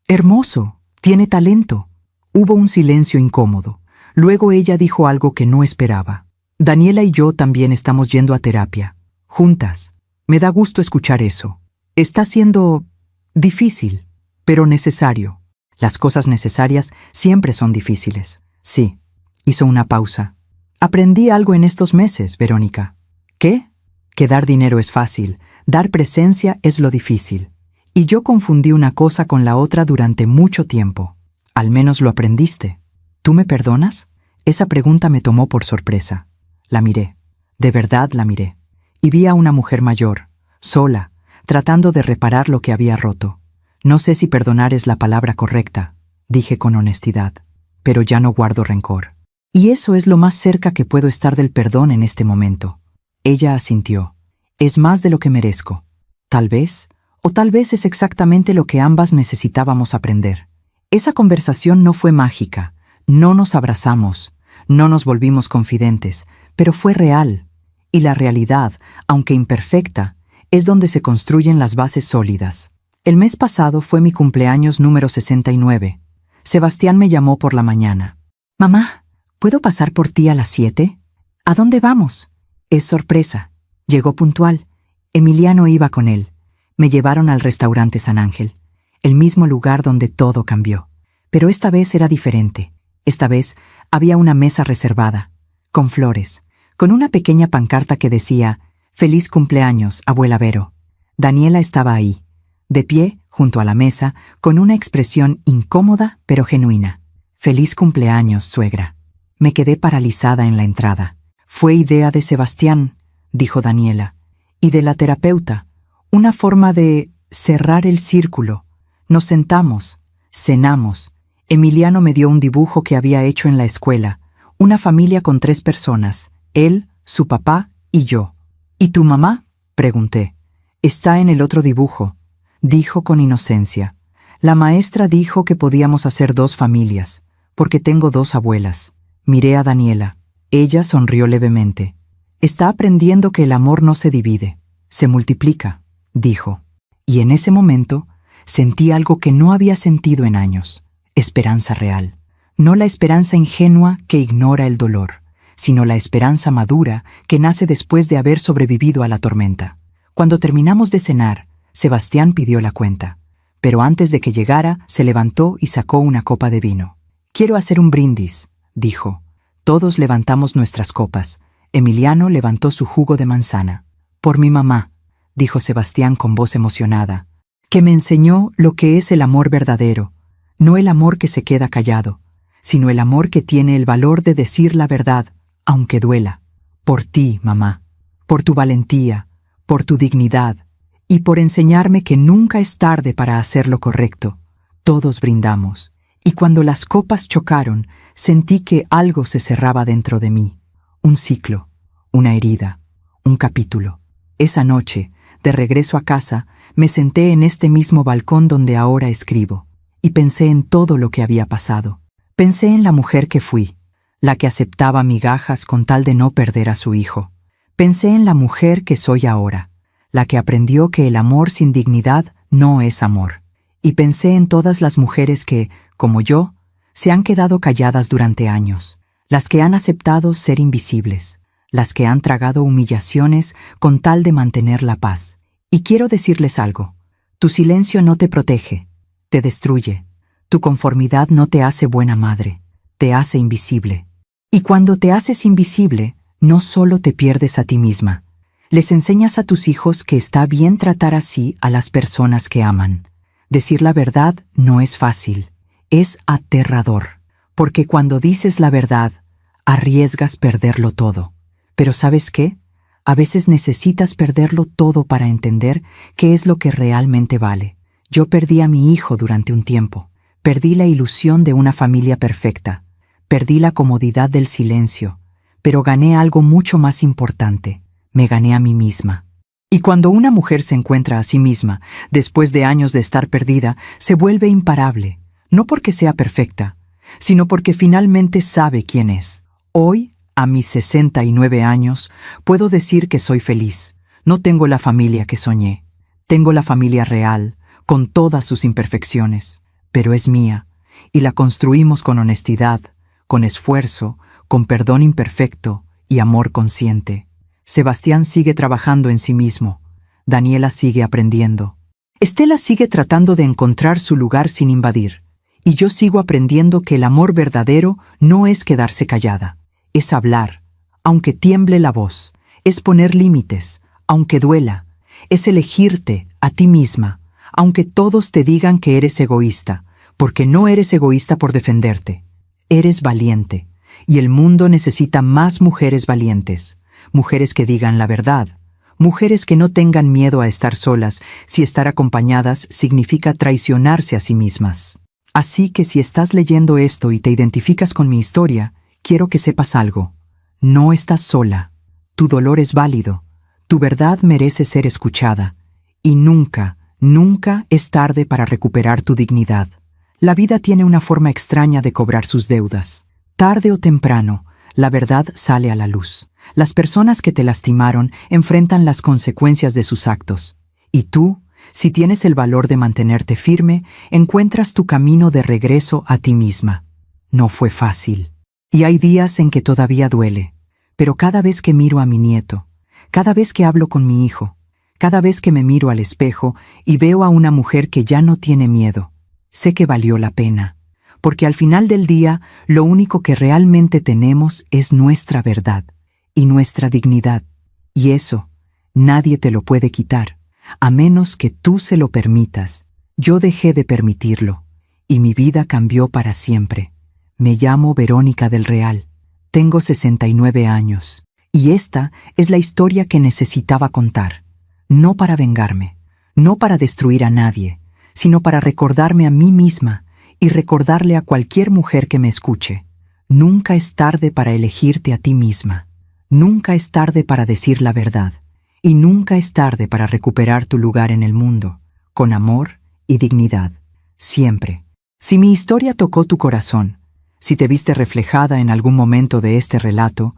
Hermoso, tiene talento. Hubo un silencio incómodo. Luego ella dijo algo que no esperaba. Daniela y yo también estamos yendo a terapia. Juntas. Me da gusto escuchar eso. Está siendo difícil, pero necesario. Las cosas necesarias siempre son difíciles. Sí. Hizo una pausa. Aprendí algo en estos meses, Verónica. ¿Qué? Que dar dinero es fácil. Dar presencia es lo difícil. Y yo confundí una cosa con la otra durante mucho tiempo. Al menos lo aprendiste. ¿Tú me perdonas? Esa pregunta me tomó por sorpresa. La miré. De verdad la miré. Y vi a una mujer mayor, sola, tratando de reparar lo que había roto. No sé si perdonar es la palabra correcta, dije con honestidad, pero ya no guardo rencor. Y eso es lo más cerca que puedo estar del perdón en este momento. Ella asintió. Es más de lo que merezco. Tal vez, o tal vez es exactamente lo que ambas necesitábamos aprender. Esa conversación no fue mágica, no nos abrazamos, no nos volvimos confidentes, pero fue real. Y la realidad, aunque imperfecta, es donde se construyen las bases sólidas. El mes pasado fue mi cumpleaños número 69. Sebastián me llamó por la mañana. Mamá, ¿puedo pasar por ti a las 7? ¿A dónde vamos? Es sorpresa. Llegó puntual. Emiliano iba con él. Me llevaron al restaurante San Ángel, el mismo lugar donde todo cambió. Pero esta vez era diferente. Esta vez había una mesa reservada, con flores, con una pequeña pancarta que decía «Feliz cumpleaños, abuela Vero». Daniela estaba ahí, de pie, junto a la mesa, con una expresión incómoda pero genuina. «Feliz cumpleaños, suegra». Me quedé paralizada en la entrada. «Fue idea de Sebastián», dijo Daniela, «y de la terapeuta. Una forma de cerrar el círculo. Nos sentamos, cenamos. Emiliano me dio un dibujo que había hecho en la escuela. Una familia con 3 personas. Él, su papá y yo. ¿Y tu mamá?», pregunté. «Está en el otro dibujo», dijo con inocencia. «La maestra dijo que podíamos hacer 2 familias, porque tengo 2 abuelas». Miré a Daniela. Ella sonrió levemente. «Está aprendiendo que el amor no se divide, se multiplica», dijo. Y en ese momento sentí algo que no había sentido en años. Esperanza real. No la esperanza ingenua que ignora el dolor, sino la esperanza madura que nace después de haber sobrevivido a la tormenta. Cuando terminamos de cenar, Sebastián pidió la cuenta, pero antes de que llegara, se levantó y sacó una copa de vino. «Quiero hacer un brindis», dijo. Todos levantamos nuestras copas. Emiliano levantó su jugo de manzana. «Por mi mamá», dijo Sebastián con voz emocionada, «que me enseñó lo que es el amor verdadero, no el amor que se queda callado, sino el amor que tiene el valor de decir la verdad, aunque duela. Por ti, mamá, por tu valentía, por tu dignidad, y por enseñarme que nunca es tarde para hacer lo correcto». Todos brindamos, y cuando las copas chocaron, sentí que algo se cerraba dentro de mí. Un ciclo, una herida, un capítulo. Esa noche, de regreso a casa, me senté en este mismo balcón donde ahora escribo, y pensé en todo lo que había pasado. Pensé en la mujer que fui, la que aceptaba migajas con tal de no perder a su hijo. Pensé en la mujer que soy ahora, la que aprendió que el amor sin dignidad no es amor. Y pensé en todas las mujeres que, como yo, se han quedado calladas durante años, las que han aceptado ser invisibles, las que han tragado humillaciones con tal de mantener la paz. Y quiero decirles algo: tu silencio no te protege, te destruye. Tu conformidad no te hace buena madre, te hace invisible. Y cuando te haces invisible, no solo te pierdes a ti misma, les enseñas a tus hijos que está bien tratar así a las personas que aman. Decir la verdad no es fácil, es aterrador, porque cuando dices la verdad, arriesgas perderlo todo. Pero ¿sabes qué? A veces necesitas perderlo todo para entender qué es lo que realmente vale. Yo perdí a mi hijo durante un tiempo. Perdí la ilusión de una familia perfecta, perdí la comodidad del silencio, pero gané algo mucho más importante: me gané a mí misma. Y cuando una mujer se encuentra a sí misma, después de años de estar perdida, se vuelve imparable, no porque sea perfecta, sino porque finalmente sabe quién es. Hoy, a mis 69 años, puedo decir que soy feliz. No tengo la familia que soñé, tengo la familia real, con todas sus imperfecciones. Pero es mía, y la construimos con honestidad, con esfuerzo, con perdón imperfecto y amor consciente. Sebastián sigue trabajando en sí mismo, Daniela sigue aprendiendo, Estela sigue tratando de encontrar su lugar sin invadir, y yo sigo aprendiendo que el amor verdadero no es quedarse callada, es hablar, aunque tiemble la voz, es poner límites, aunque duela, es elegirte a ti misma, aunque todos te digan que eres egoísta, porque no eres egoísta por defenderte. Eres valiente, y el mundo necesita más mujeres valientes, mujeres que digan la verdad, mujeres que no tengan miedo a estar solas si estar acompañadas significa traicionarse a sí mismas. Así que si estás leyendo esto y te identificas con mi historia, quiero que sepas algo: no estás sola, tu dolor es válido, tu verdad merece ser escuchada, y nunca es tarde para recuperar tu dignidad. La vida tiene una forma extraña de cobrar sus deudas. Tarde o temprano, la verdad sale a la luz. Las personas que te lastimaron enfrentan las consecuencias de sus actos. Y tú, si tienes el valor de mantenerte firme, encuentras tu camino de regreso a ti misma. No fue fácil. Y hay días en que todavía duele. Pero cada vez que miro a mi nieto, cada vez que hablo con mi hijo, cada vez que me miro al espejo y veo a una mujer que ya no tiene miedo, sé que valió la pena, porque al final del día lo único que realmente tenemos es nuestra verdad y nuestra dignidad, y eso nadie te lo puede quitar, a menos que tú se lo permitas. Yo dejé de permitirlo, y mi vida cambió para siempre. Me llamo Verónica del Real, tengo 69 años, y esta es la historia que necesitaba contar. No para vengarme, no para destruir a nadie, sino para recordarme a mí misma y recordarle a cualquier mujer que me escuche: nunca es tarde para elegirte a ti misma, nunca es tarde para decir la verdad, y nunca es tarde para recuperar tu lugar en el mundo, con amor y dignidad, siempre. Si mi historia tocó tu corazón, si te viste reflejada en algún momento de este relato,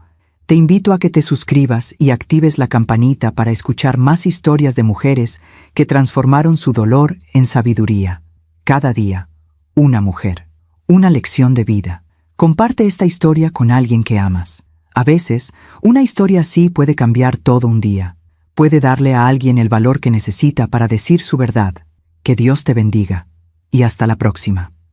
te invito a que te suscribas y actives la campanita para escuchar más historias de mujeres que transformaron su dolor en sabiduría. Cada día, una mujer, una lección de vida. Comparte esta historia con alguien que amas. A veces, una historia así puede cambiar todo un día. Puede darle a alguien el valor que necesita para decir su verdad. Que Dios te bendiga. Y hasta la próxima.